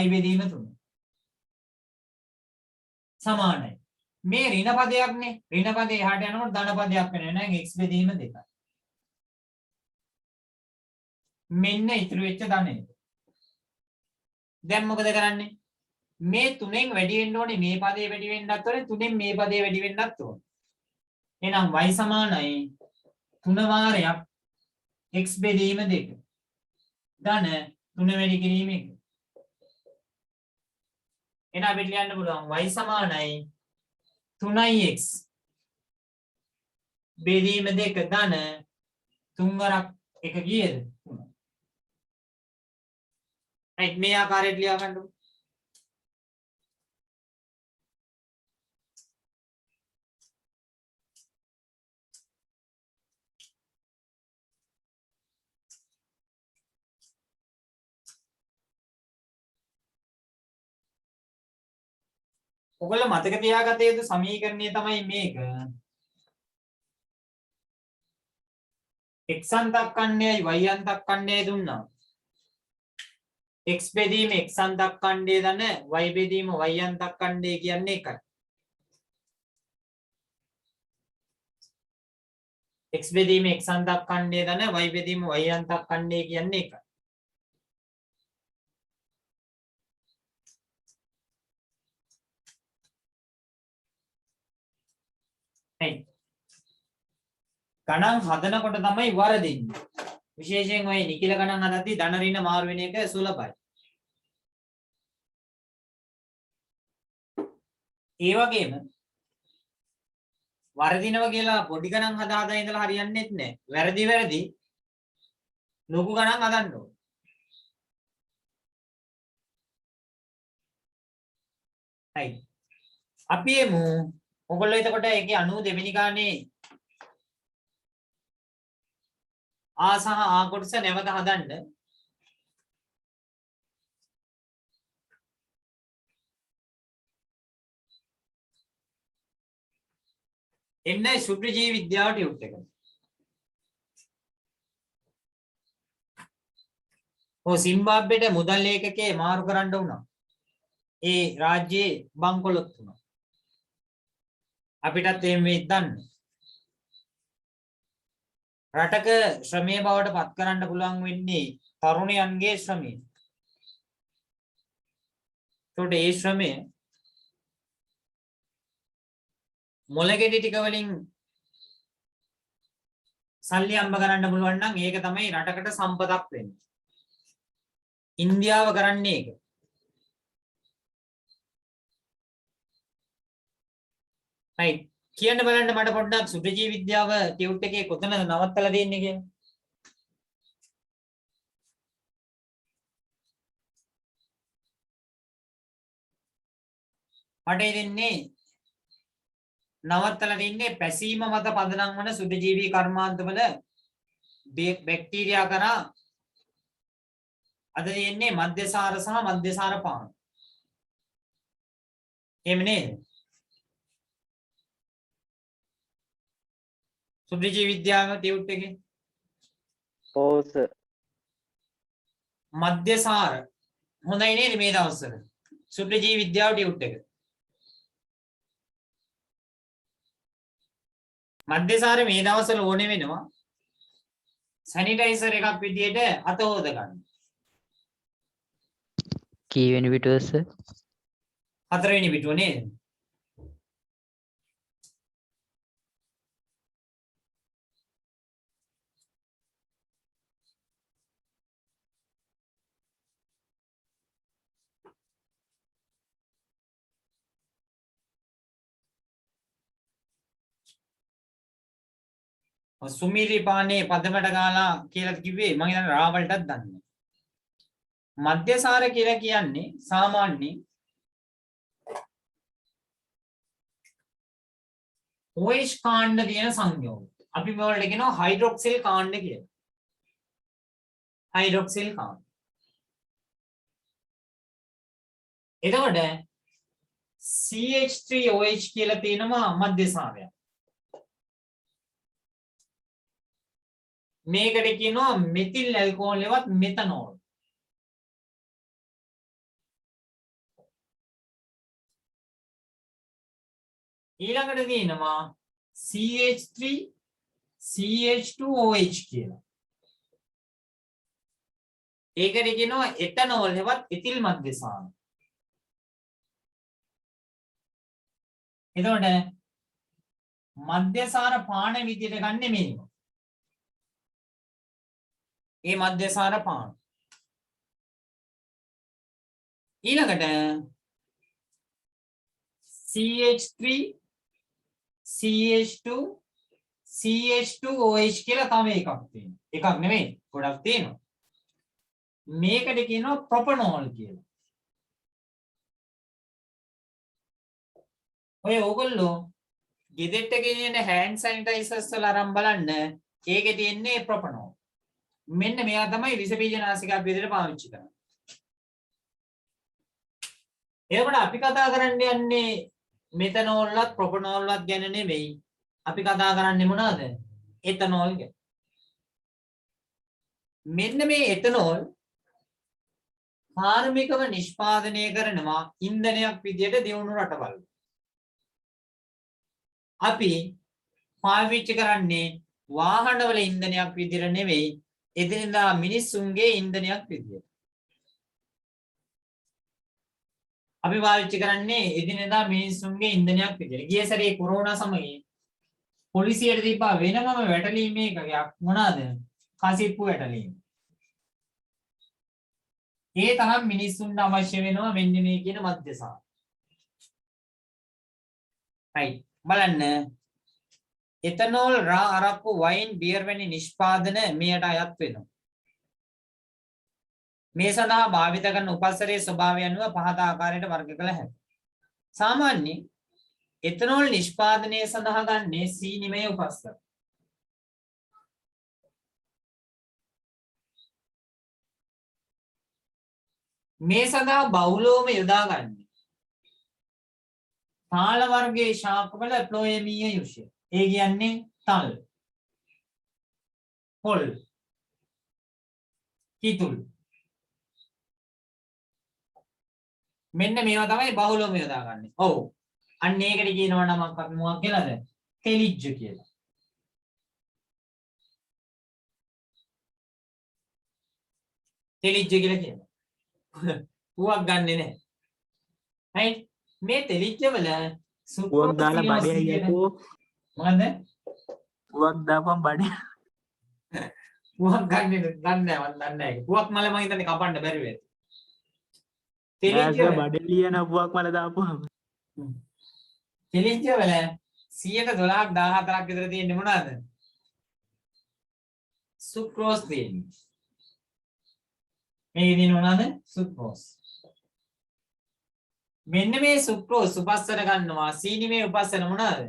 y බෙදීම 3. සමානයි. මේ ඍණ පදයක්නේ. ඍණ පදේ එහාට යනකොට ධන පදයක් වෙනවා. එහෙනම් x බෙදීම 2යි. මෙන්න ඉතුරු වෙච්ච ධනය. දැන් මොකද කරන්නේ? මේ 3න් වැඩි වෙන්න ඕනේ මේ පදේ වැඩි වෙන්නත් ඕනේ 3න් මේ පදේ වැඩි වෙන්නත් ඕනේ. එහෙනම් y සමානයි 3 වාරයක් x බෙදීම 2 ධන 3 වැඩි කිරීම 1. එහෙනම් අපිට ලියන්න පුළුවන් y සමානයි 3x බෙදීම දෙක ධන තුන්වරක් එක කීයද? 3. right මේ ආකාරයට ලියා ගන්නකො. ඔයගොල්ලෝ මතක තියාගත යුතු සමීකරණය තමයි මේක. x අන්තක් කණ්ඩයයි y අන්තක් කණ්ඩයයි දුන්නා. x බෙදීම x අන්තක් කණ්ඩය දන y බෙදීම y අන්තක් කණ්ඩය කියන්නේ එකයි. x බෙදීම x අන්තක් කණ්ඩය දන y බෙදීම y අන්තක් කණ්ඩය කියන්නේ එකයි. ගණන් හදනකොට තමයි වරදින්නේ. විශේෂයෙන් ඔය නිකිල ගණන් හදද්දී ධන ඍණ මාරු වෙන එක සුලභයි. ඒ වගේම වරදිනවා කියලා පොඩි ගණන් හදා හදා ඉඳලා හරියන්නේ නැහැ. වැරදි ලොකු ගණන් හදන්න ඕනේ. හරි. අපි එමු ඔයගොල්ලෝ එතකොට ඒකේ 92 වෙනි ගානේ ආ සහ ආ කොටස නැවත හදන්න. එන්න ශුද්ධ ජීව විද්‍යාව ටියුට් එක. සිම්බාබ්වෙට මුදල් ලේඛකේ මාරු කරන්න වුණා. ඒ රාජ්‍යයේ බංකොලොත් වුණා. අපිටත් එහෙම වෙද්දන්න. රටක ශ්‍රමයේ බවට පත් කරන්න පුළුවන් වෙන්නේ තරුණයන්ගේ ශ්‍රමය. ඒකට ඒ ශ්‍රමය මොළගෙඩි ටික වලින් සල්ලි අම්බ කරන්න පුළුවන් නම් ඒක තමයි රටකට සම්පතක් වෙන්නේ. ඉන්දියාව කරන්නේ ඒක. right කියන්න බලන්න මට පොඩ්ඩක් සුභජීව විද්‍යාව ටියුට් එකේ කොතනද නවත්තලා දෙන්නේ කියලා. මට දෙන්නේ නවත්තලා දෙන්නේ පැසීම මත පදනම් වන සුභජීවී කර්මාන්තවල බැක්ටීරියා කරා අද දෙන්නේ මධ්‍යසාර සහ මධ්‍යසාර පාන. එහෙම නේද? සුභජීව විද්‍යාව ටියුට් එකේ ඔව් සර්. මධ්‍යසාර හොඳයි නේද මේ දවස්වල? සුභජීව විද්‍යාව ටියුට් එක. මධ්‍යසාර මේ දවස්වල ඕනේ වෙනවා සැනිටයිසර් එකක් විදියට අත හොද ගන්න. කීවෙනි පිටුවද සර්? 4 වෙනි පිටුව නේද? සුමිරි පානේ පදමට ගාලා කියලා කිව්වේ මම හිතන්නේ රාවල්ටත් දන්නේ. මධ්‍යසාර කියලා කියන්නේ සාමාන්‍යයෙන් OH කාණ්ඩ තියෙන සංයෝග. අපි මේවලට කියනවා හයිඩ්‍රොක්සිල් කාණ්ඩ කියලා. හයිඩ්‍රොක්සිල් කාණ්ඩ. එතකොට CH3OH කියලා තියෙනවා මධ්‍යසාරයක්. මේකට කියනවා මෙතිල් ඇල්කොහොල් එකවත් මෙතනෝල්. ඊළඟට තියෙනවා CH3 CH2OH කියලා. ඒකට කියනවා එතනෝල් එකවත් එතිල් මධ්‍යසාර. එතකොට මධ්‍යසාර පාන විදියට ගන්නෙ මේක. ඒ මධ්‍යසාර පාන. ඊළඟට CH3 CH2 CH2OH කියලා තව එකක් තියෙනවා. එකක් නෙමෙයි ගොඩක් තියෙනවා. මේකට කියනවා ප්‍රොපනෝල් කියලා. ඔය ඕගොල්ලෝ ගෙදෙට්ට ගෙනියන හෑන්ඩ් සැනිටයිසර්ස් වල අරන් බලන්න ඒකේ තියෙන්නේ ප්‍රොපනෝල්. මෙන්න මෙයා තමයි විස බීජනාශකයක් විදිහට පාවිච්චි කරන්නේ. එතකොට අපි කතා කරන්න යන්නේ මෙතනෝල්වත් ප්‍රොපනෝල්වත් ගැන නෙවෙයි. අපි කතා කරන්නේ මොනවද? එතනෝල් ගැන. මෙන්න මේ එතනෝල් කාර්මිකව නිෂ්පාදනය කරනවා ඉන්ධනයක් විදියට දියුණු රටවල්. අපි පාවිච්චි කරන්නේ වාහනවල ඉන්ධනයක් විදියට නෙවෙයි එදිනෙදා මිනිස්සුන්ගේ ඉන්ධනයක් විදියට. අපි පාවිච්චි කරන්නේ එදිනෙදා මිනිස්සුන්ගේ ඉන්ධනයක් විදියට. ගිය සැරේ කොරෝනා සමයේ පොලිසියට දීපා වෙනමම වැටලීම් එකක් මොනවාද? කසිප්පු වැටලීම්. ඒ තරම් මිනිස්සුන්ට අවශ්‍ය වෙනවා මෙන්න මේ කියන මධ්‍යසා. right බලන්න එතනෝල් රා අරක්කු වයින් බියර් වැනි නිෂ්පාදන මෙයට අයත් වෙනවා. මේ සඳහා භාවිත කරන උපස්සරයේ ස්වභාවය අනුව පහත ආකාරයට වර්ග කළ හැකියි. සාමාන්‍යයෙන් එතනෝල් නිෂ්පාදනය සඳහා ගන්නේ සීනිමය උපස්සර. මේ සඳහා බහුලවම යොදාගන්නේ තාල වර්ගයේ ශාකවල ප්ලෝයමීය යුෂය. ඒ කියන්නේ තල්, පොල්, කිතුල්. මෙන්න මේවා තමයි බහුලවම යොදාගන්නේ. ඔව්. අන්න ඒකට කියනවා නමක් මොකක් කියලාද? තෙලිජ්ජ කියලා. තෙලිජ්ජ කියලා කියනවා. පුවක් ගන්නෙ නැහැ. right? මේ තෙලිජ්ජ වල පුවක් දාලා බඩේ යකෝ. මොකද්ද? පුවක් දාපන් බඩේ. පුවක් ගන්නෙ නැහැ මන් දන්නේ නැහැ. පුවක් මල මම හිතන්නේ කපන්න බැරි වෙයි. තෙලිජ්ජ බඩේ ලියන පුවක් මල දාපුවම. තෙලිජ්ජ වල 112ක් 14ක් විතර තියෙන්නේ මොනවාද? සුක්‍රෝස් තියෙන්නේ. මේකේ තියෙන මොනවාද? සුක්‍රෝස්. මෙන්න මේ සුක්‍රෝස් උපස්සන ගන්නවා සීනිමේ උපස්සන මොනවාද?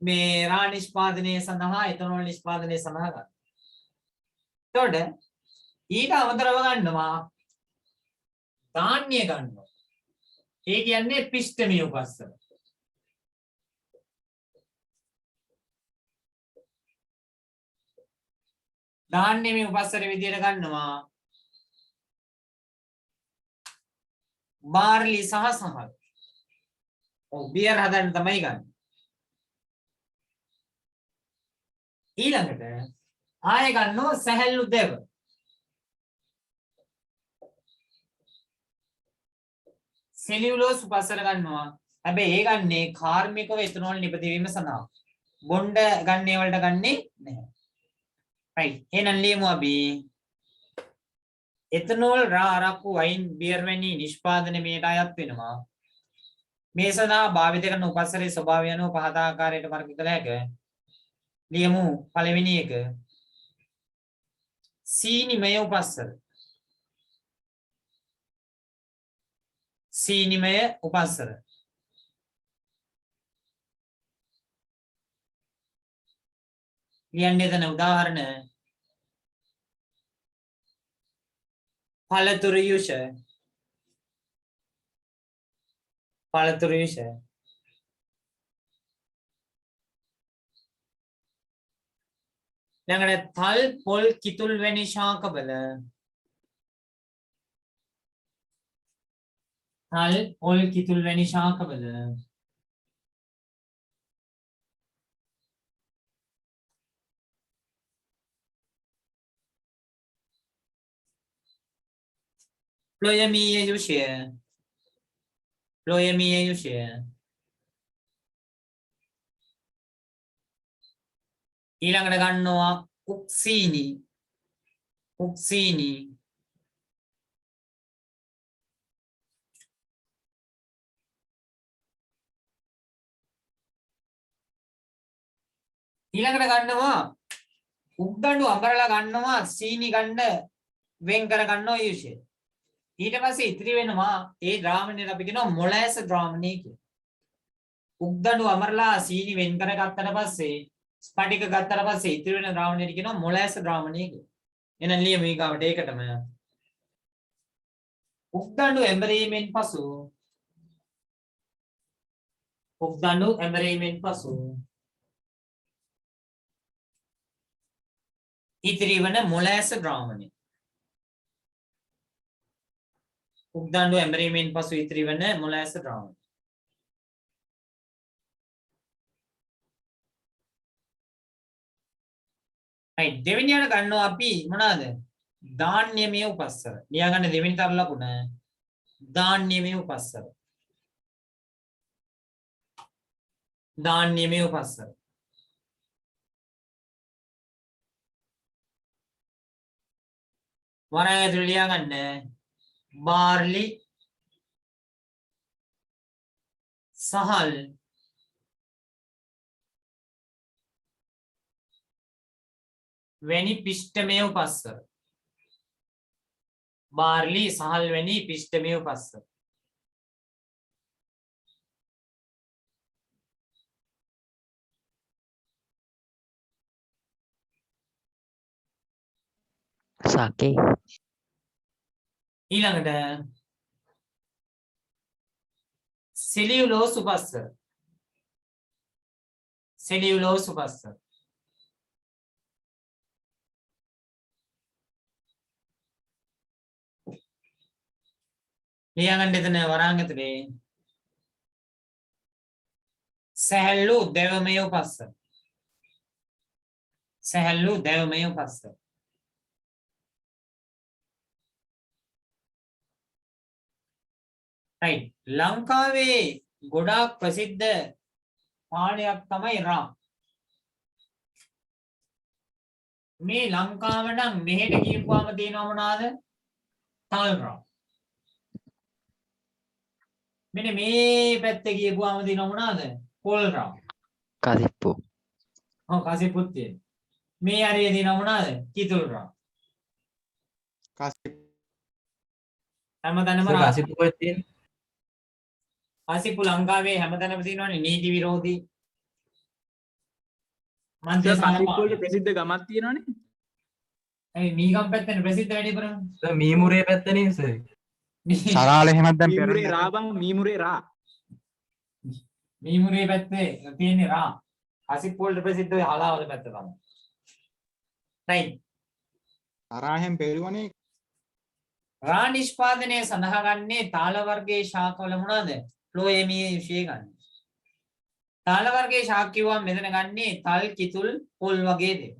මේ රා නිෂ්පාදනය සඳහා එතනෝල් නිෂ්පාදනය සඳහා ගන්න. එතකොට ඊට අමතරව ගන්නවා ධාන්‍ය ගන්නවා. ඒ කියන්නේ පිෂ්ඨමී උපස්සන. ධාන්‍යමේ උපස්සන විදියට ගන්නවා බාර්ලි සහ සහල්. ඔව් බියර් හදන්න තමයි ගන්න. ඊළඟට ආයෙ ගන්නවා සැහැල්ලු දෙව. සෙලියුලෝස් උපස්සන ගන්නවා. හැබැයි ඒ ගන්නේ කාර්මිකව එතනෝල් නිපදවීම සඳහා. බොණ්ඩ ගන්නේ වලට ගන්නේ නැහැ. right එහෙනම් ලියමු අපි එතනෝල් රා අරක්කු වයින් බියර් වැනි නිෂ්පාදන මෙයට අයත් වෙනවා. මේ සඳහා භාවිත කරන උපස්සරයේ ස්වභාවය අනුව පහත ආකාරයට වර්ග කළ හැකියි. ලියමු පළවෙනි එක සීනිමය උපස්සර. සීනිමය උපස්සර. ලියන්නේ එතන උදාහරණ පළතුරු යුෂ. පළතුරු යුෂ. ළඟට තල් පොල් කිතුල් වැනි ශාකවල තල් පොල් කිතුල් වැනි ශාකවල ප්ලොයමීය යුෂය. ප්ලොයමීය යුෂය. ඊළඟට ගන්නවා උක්සීනි. උක්සීනි. ඊළඟට ගන්නවා උක්දඬු අඹරලා ගන්නවා සීනි ගන්න වෙන් කර ගන්නවා යුෂය. ඊට පස්සේ ඉතිරි වෙනවා ඒ ද්‍රාවණයට අපි කියනවා මොලෑස ද්‍රාවණය කියලා. උක්දඬු අඹරලා සීනි වෙන් කරගත්තට පස්සේ ස්පටික ගත්තට පස්සේ ඉතිරි වෙන ද්‍රාවණයට කියනවා මොලෑස ද්‍රාවණය කියලා. එහෙනම් ලියමු ඊගාවට ඒකටම. උක්දඬු ඇඹරීමෙන් පසු උක්දඬු ඇඹරීමෙන් පසු ඉතිරි වන මොලෑස ද්‍රාවණය. උක්දඬු ඇඹරීමෙන් පසු ඉතිරි වන මොලෑස ද්‍රාවණය. right දෙවෙනියට ගන්නවා අපි මොනවාද? ධාන්‍යමය උපස්සර. ලියා ගන්න දෙවෙනි තර ලකුණ ධාන්‍යමය උපස්සර. ධාන්‍යමය උපස්සර. වරායතුල ලියා ගන්න බාර්ලි සහල් වැනි පිෂ්ඨමය උපස්සර. බාර්ලි සහල් වැනි පිෂ්ඨමය උපස්සර. සකේ ඊළඟට සෙලියුලෝස් උපස්සර. සෙලියුලෝස් උපස්සර. ලියගන්න එතන වරහන් ඇතුලේ සැහැල්ලු දෙවමය උපස්සර. සැහැල්ලු දෙවමය උපස්සර. right ලංකාවේ ගොඩාක් ප්‍රසිද්ධ පානයක් තමයි රාම්. මේ ලංකාව නම් මෙහෙට ගියපුවාම තියෙනව මොනවාද? තල් රාම්. මෙන්න මේ පැත්තේ ගියපුවාම තියෙනව මොනවාද? පොල් රාම්. කදිප්පු ඔව් කසිප්පුත් තියෙනවා. මේ හරිය තියෙනව මොනවාද? කිතුල් රාම්. හැමතැනම රාම්. කසිප්පු ලංකාවේ හැමතැනම තියෙනවනේ නීති විරෝධී. මන්ත්‍රී සමපාල ප්‍රසිද්ධ ගමක් තියෙනවනේ. ඒ මීගම් පැත්තේ ප්‍රසිද්ධ වැඩිපුරම. මීමුරේ පැත්තනේ සර්. සරාල එහෙමත් දැන් මීමුරේ රා බං මීමුරේ රා. මීමුරේ පැත්තේ තියෙන්නේ රාම්. කසිප්පු වලට ප්‍රසිද්ධ ඔය හලාවල පැත්ත තමයි. right තරහෙන් පෙරුවනේ රා නිෂ්පාදනය සඳහා ගන්නේ තාල වර්ගයේ ශාකවල මොනවාද? ෆ්ලෝඑමී විශේෂ ගන්න. තාල වර්ගයේ ශාක කිව්වම මෙතන ගන්නේ තල් කිතුල් පොල් වගේ දේවල්.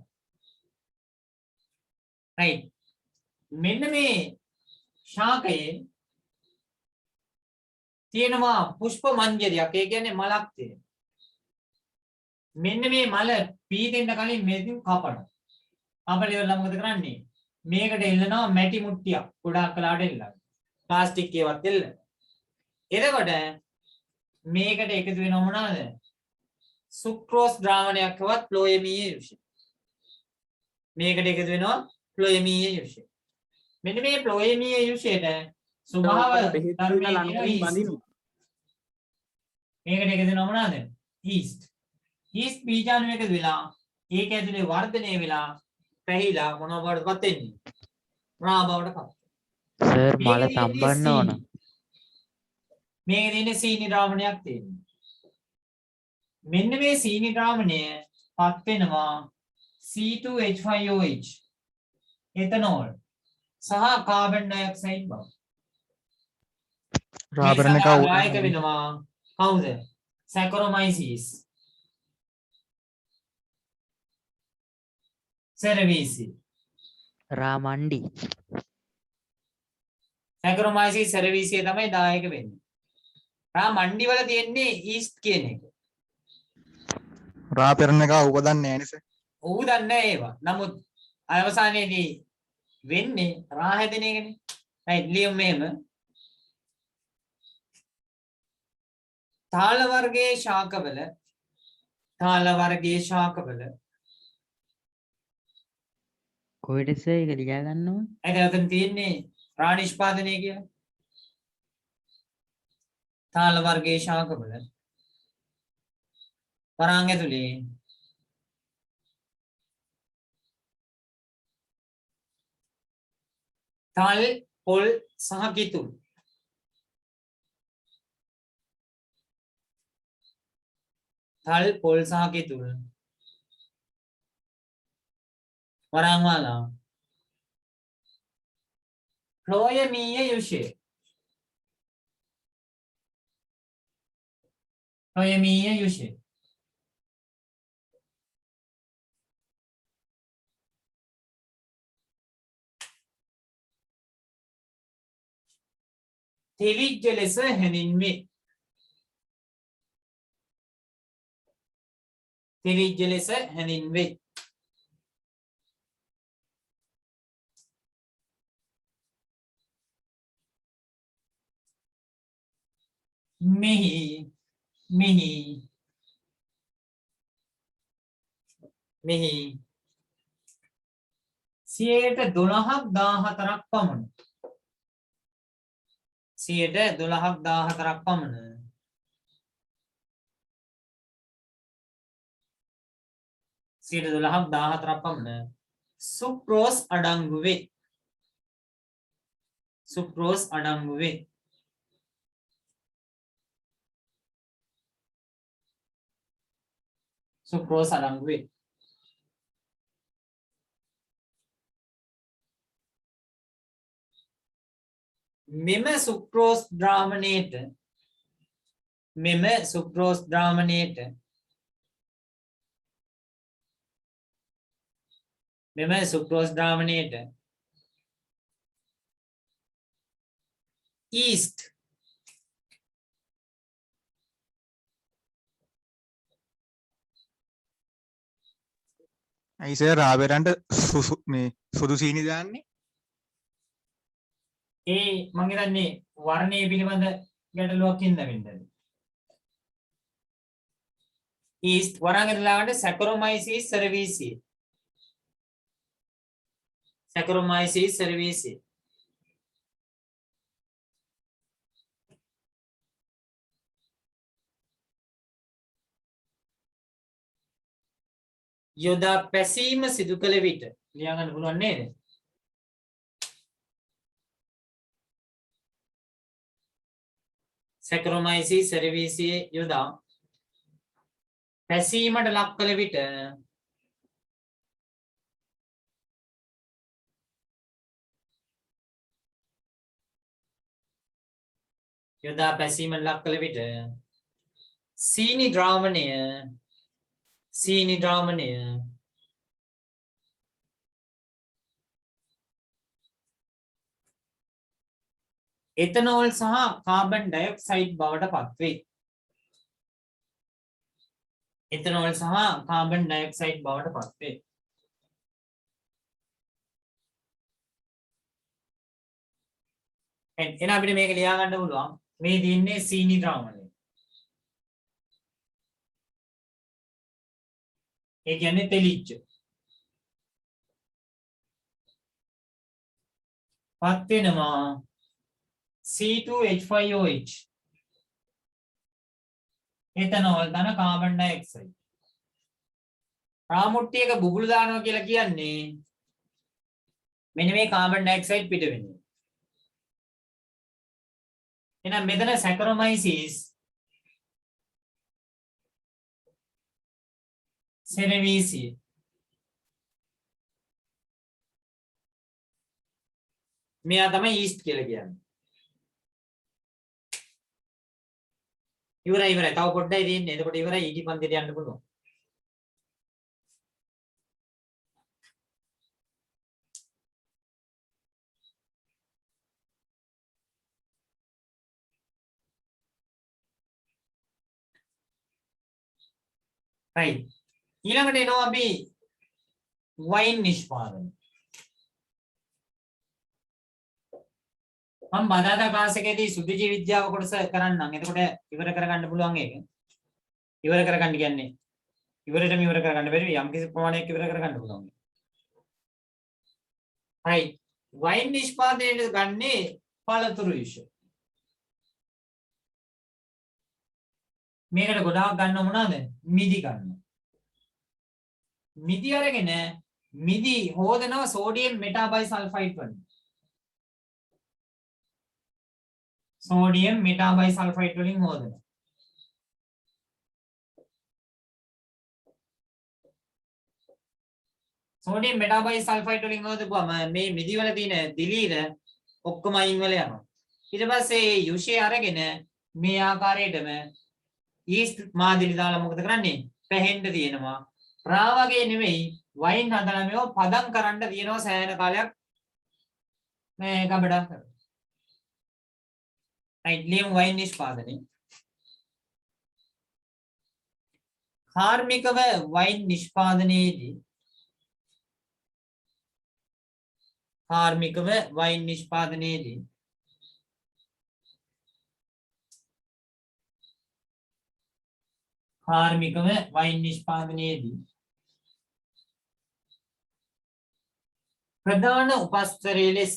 right මෙන්න මේ ශාකයේ තියෙනවා පුෂ්ප මංජරියක්. ඒ කියන්නේ මලක් තියෙනවා. මෙන්න මේ මල පීදෙන්න කලින් මෙතින් කපනවා. කපලා ඉවරලා මොකද කරන්නේ? මේකට එල්ලනවා මැටි මුට්ටියක්. ගොඩාක් කලාට එල්ලනවා. ප්ලාස්ටික් ඒවත් එල්ලනවා. එතකොට මේකට එකතු වෙනව මොනවාද? සුක්‍රෝස් ද්‍රාවණයක් වත් ෆ්ලෝඑමී යුෂ. මේකට එකතු වෙනවා ෆ්ලෝඑමී යුෂ. මෙන්න මේ ෆ්ලෝඑමී යුෂයට ස්වභාව ධර්මයේ බඳිනවා. මේකට එකතු වෙනව මොනවාද? ඊස්ට්. ඊස්ට් බීජාණු එකතු වෙලා ඒක ඇතුලේ වර්ධනය වෙලා පැහිලා මොනවා බවටපත් වෙන්නේ? රා බවටපත්. සර් මල තම්බන්න ඕන. මේකේ තියෙන සීනි ද්‍රාවණයක් තියෙනවා. මෙන්න මේ සීනි ද්‍රාවණය පත් වෙනවා C2H5OH එතනෝල් සහ කාබන් ඩයොක්සයිඩ් බව. රාබරණ එක නායක වෙනවා කවුද? සැකරොමයිසිස්. සෙරවීසි. රාමණ්ඩි සැකරොමයිසිස් සෙරවීසිය තමයි දායක වෙන්නේ. රාමණ්ඩි වල තියෙන්නේ ඊස්ට් කියන එක. රාපෙරණ එක ඌ දන්නේ නැහැ නේද? ඌ දන්නේ නැහැ ඒවා. නමුත් අවසානයේදී වෙන්නේ රා හැදෙන එකනේ. right ලියමු මෙහෙම. තාල වර්ගයේ ශාකවල කොහෙද සර් ඒක ලියා ගන්න ඕනේ? ඒක අතන තියෙන්නේ ප්‍රාණිෂ්පාදනය කියලා. තාල වර්ගයේ ශාකවල වරාන් ඇතුලේ තල් පොල් සහ කිතුල් තල් පොල් සහ කිතුල් වරාන් වාලා ක්ලෝයමීය යුෂය ක්ලෝයමීය යුෂය තෙලිජ්ජ ලෙස හැඳින්වේ. තෙලිජ්ජ ලෙස හැඳින්වේ. මෙහි මෙහි මෙහි 12ක් 14ක් පමණ 12ක් 14ක් පමණ සුක්‍රෝස් අඩංගු වේ. සුක්‍රෝස් අඩංගු වේ. සුක්‍රෝස් අඩංගු වේ. මෙම සුක්‍රෝස් ද්‍රාවණයට ඊස්ට් ඇයි සර් රාබෙරන්ට මේ සුදු සීනි දාන්නේ? ඒ මං හිතන්නේ වර්ණයේ පිළිබඳ ගැටලුවක් ඉන්න වෙන්නේ. ඊස්ට් වරංගලවට සැකරොමයිසිස් සර්වීසි. සැකරොමයිසිස් සර්වීසි. යොදා පැසීම සිදු කළ විට ලියා ගන්න පුළුවන් නේද? සැකරොමයිසිස් සර්වීසියේ යොදා පැසීමට ලක් කළ විට සීනි ද්‍රාවණය එතනෝල් සහ කාබන් ඩයොක්සයිඩ් බවට පත්වේ. එතනෝල් සහ කාබන් ඩයොක්සයිඩ් බවට පත්වේ. එන අපිට මේක ලියා ගන්න පුළුවන්. මේ දින්නේ සීනි ද්‍රාවණය. ඒ කියන්නේ තෙලිච්ච. පත් වෙනවා C2H5OH එතනෝල් ධන කාබන් ඩයොක්සයිඩ්. රාමුට්ටියක බුබුලු දානවා කියලා කියන්නේ මෙන්න මේ කාබන් ඩයොක්සයිඩ් පිට වෙන්නේ. එහෙනම් මෙතන සැකරොමයිසිස් සෙරවීසිය මෙයා තමයි ඊස්ට් කියලා කියන්නේ. ඉවරයි. තව පොඩ්ඩයි තියෙන්නේ. එතකොට ඉවරයි. ඊටි පන්තියට යන්න පුළුවන්. right. ඊළඟට එනවා අපි වයින් නිෂ්පාදනය. මම බදාදා ක්ලාස් එකේදී සුද්ධජීව විද්‍යාව කොටස කරන්නම්. එතකොට ඉවර කරගන්න පුළුවන් ඒක. ඉවර කරගන්න කියන්නේ ඉවර කරගන්න බැරි යම් කිසි ප්‍රමාණයක් ඉවර කරගන්න පුළුවන්. right වයින් නිෂ්පාදනයට ගන්නේ පළතුරු යුෂ මේකට ගොඩාක් ගන්න මොනවාද මිදි ගන්න මිදි අරගෙන මිදි හොදනවා සෝඩියම් මෙටාබයිසල්ෆයිඩ් වලින් සෝඩියම් මෙටාබයිසල්ෆයිඩ් වලින් හොදනවා සෝඩියම් මෙටාබයිසල්ෆයිඩ් වලින් හොදපුවම මේ මිදි වල තියෙන දිලීර ඔක්කොම අයින් වෙලා යනවා ඊට පස්සේ යුෂේ අරගෙන මේ ආකාරයටම ඊස්ට් මාදිලි දාලා මොකද කරන්නේ පැහෙන්න තියෙනවා රා වගේ නෙමෙයි වයින් හදලා මේව පදම් කරන්න තියෙනවා සෑහෙන කාලයක් මේ ගබඩා කරලා right ලියමු වයින් නිෂ්පාදනය කාර්මිකව වයින් නිෂ්පාදනයේදී කාර්මිකව වයින් නිෂ්පාදනයේදී කාර්මිකව වයින් නිෂ්පාදනයේදී ප්‍රධාන උපස්තරයේ ලෙස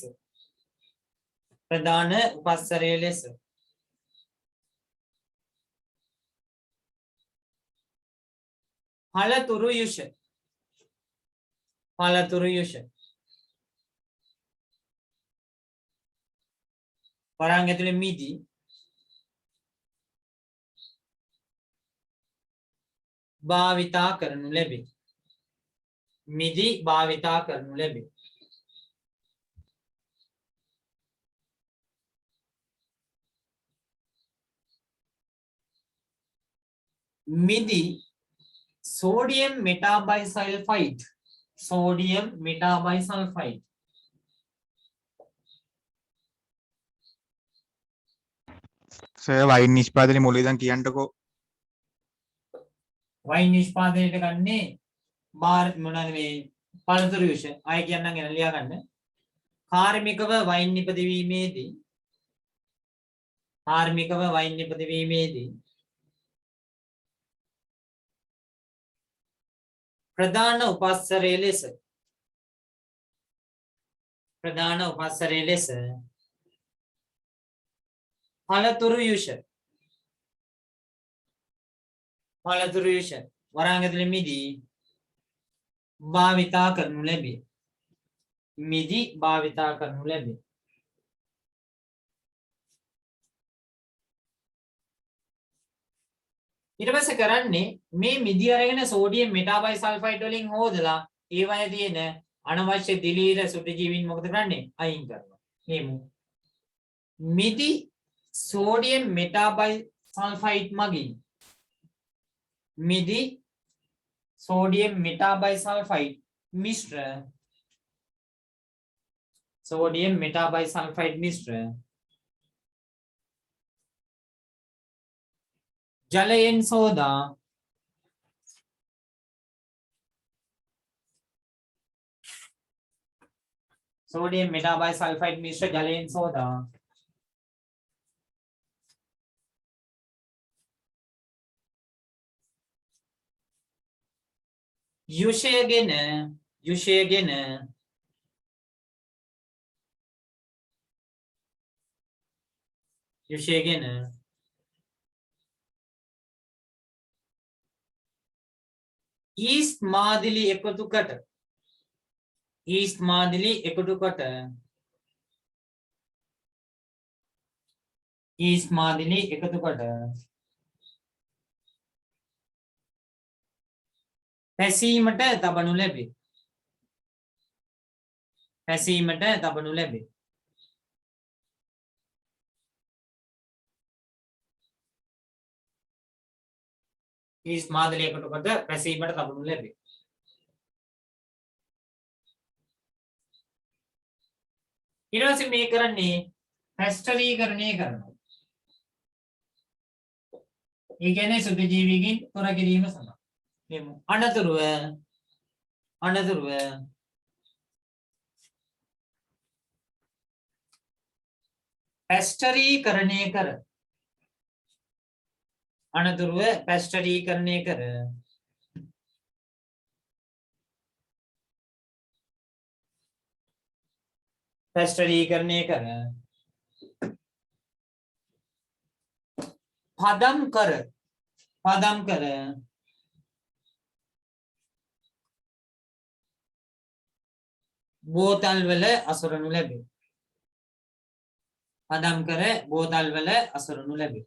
පළතුරු යුෂ වරන් ඇතුලේ මිදි භාවිතා කරනු ලැබේ මිදි sodium metabisulfite සර් වයින් නිෂ්පාදනයේ මුල ඉඳන් කියන්නකෝ වයින් නිෂ්පාදනයට ගන්නේ මොනවාද මේ පළතුරු යුෂ ආයෙ කියන්නම් එන ලියා ගන්න කාර්මිකව වයින් නිපදවීමේදී ප්‍රධාන උපස්තරයේ ලෙස පළතුරු යුෂ වරන් ඇතුලේ මිදි භාවිතා කරනු ලැබේ ඊට පස්සේ කරන්නේ මේ මිදි අරගෙන සෝඩියම් මෙටාබයිසල්ෆයිඩ් වලින් හොදලා ඒවයේ තියෙන අනවශ්‍ය දිලීර සුටජීවීන් මොකද කරන්නේ අයින් කරනවා මේමු මිදි සෝඩියම් මෙටාබයිසල්ෆයිඩ් මගින් මිදි sodium metabisulfite මිශ්‍ර ජලයෙන් සෝදා sodium metabisulfite මිශ්‍ර ජලයෙන් සෝදා යුෂයගෙන ඊස්ට් මාදිලි එකතු කොට පැසීමට තබනු ලැබේ ඊස්ට් මාදිලි එකතු කොට පැසීමට තබනු ලැබේ ඊට පස්සේ මේ කරන්නේ පැස්ටරීකරණය කරනවා ඒ කියන්නේ සුද්ධජීවීන්ගෙන් තොර කිරීම සඳහා අනතුරුව පැස්ටරීකරණය කර පැස්ටරීකරණය කර පදම් කර බෝතල් වල අසරණු ලැබේ. පදම් කර බෝතල් වල අසරණු ලැබේ.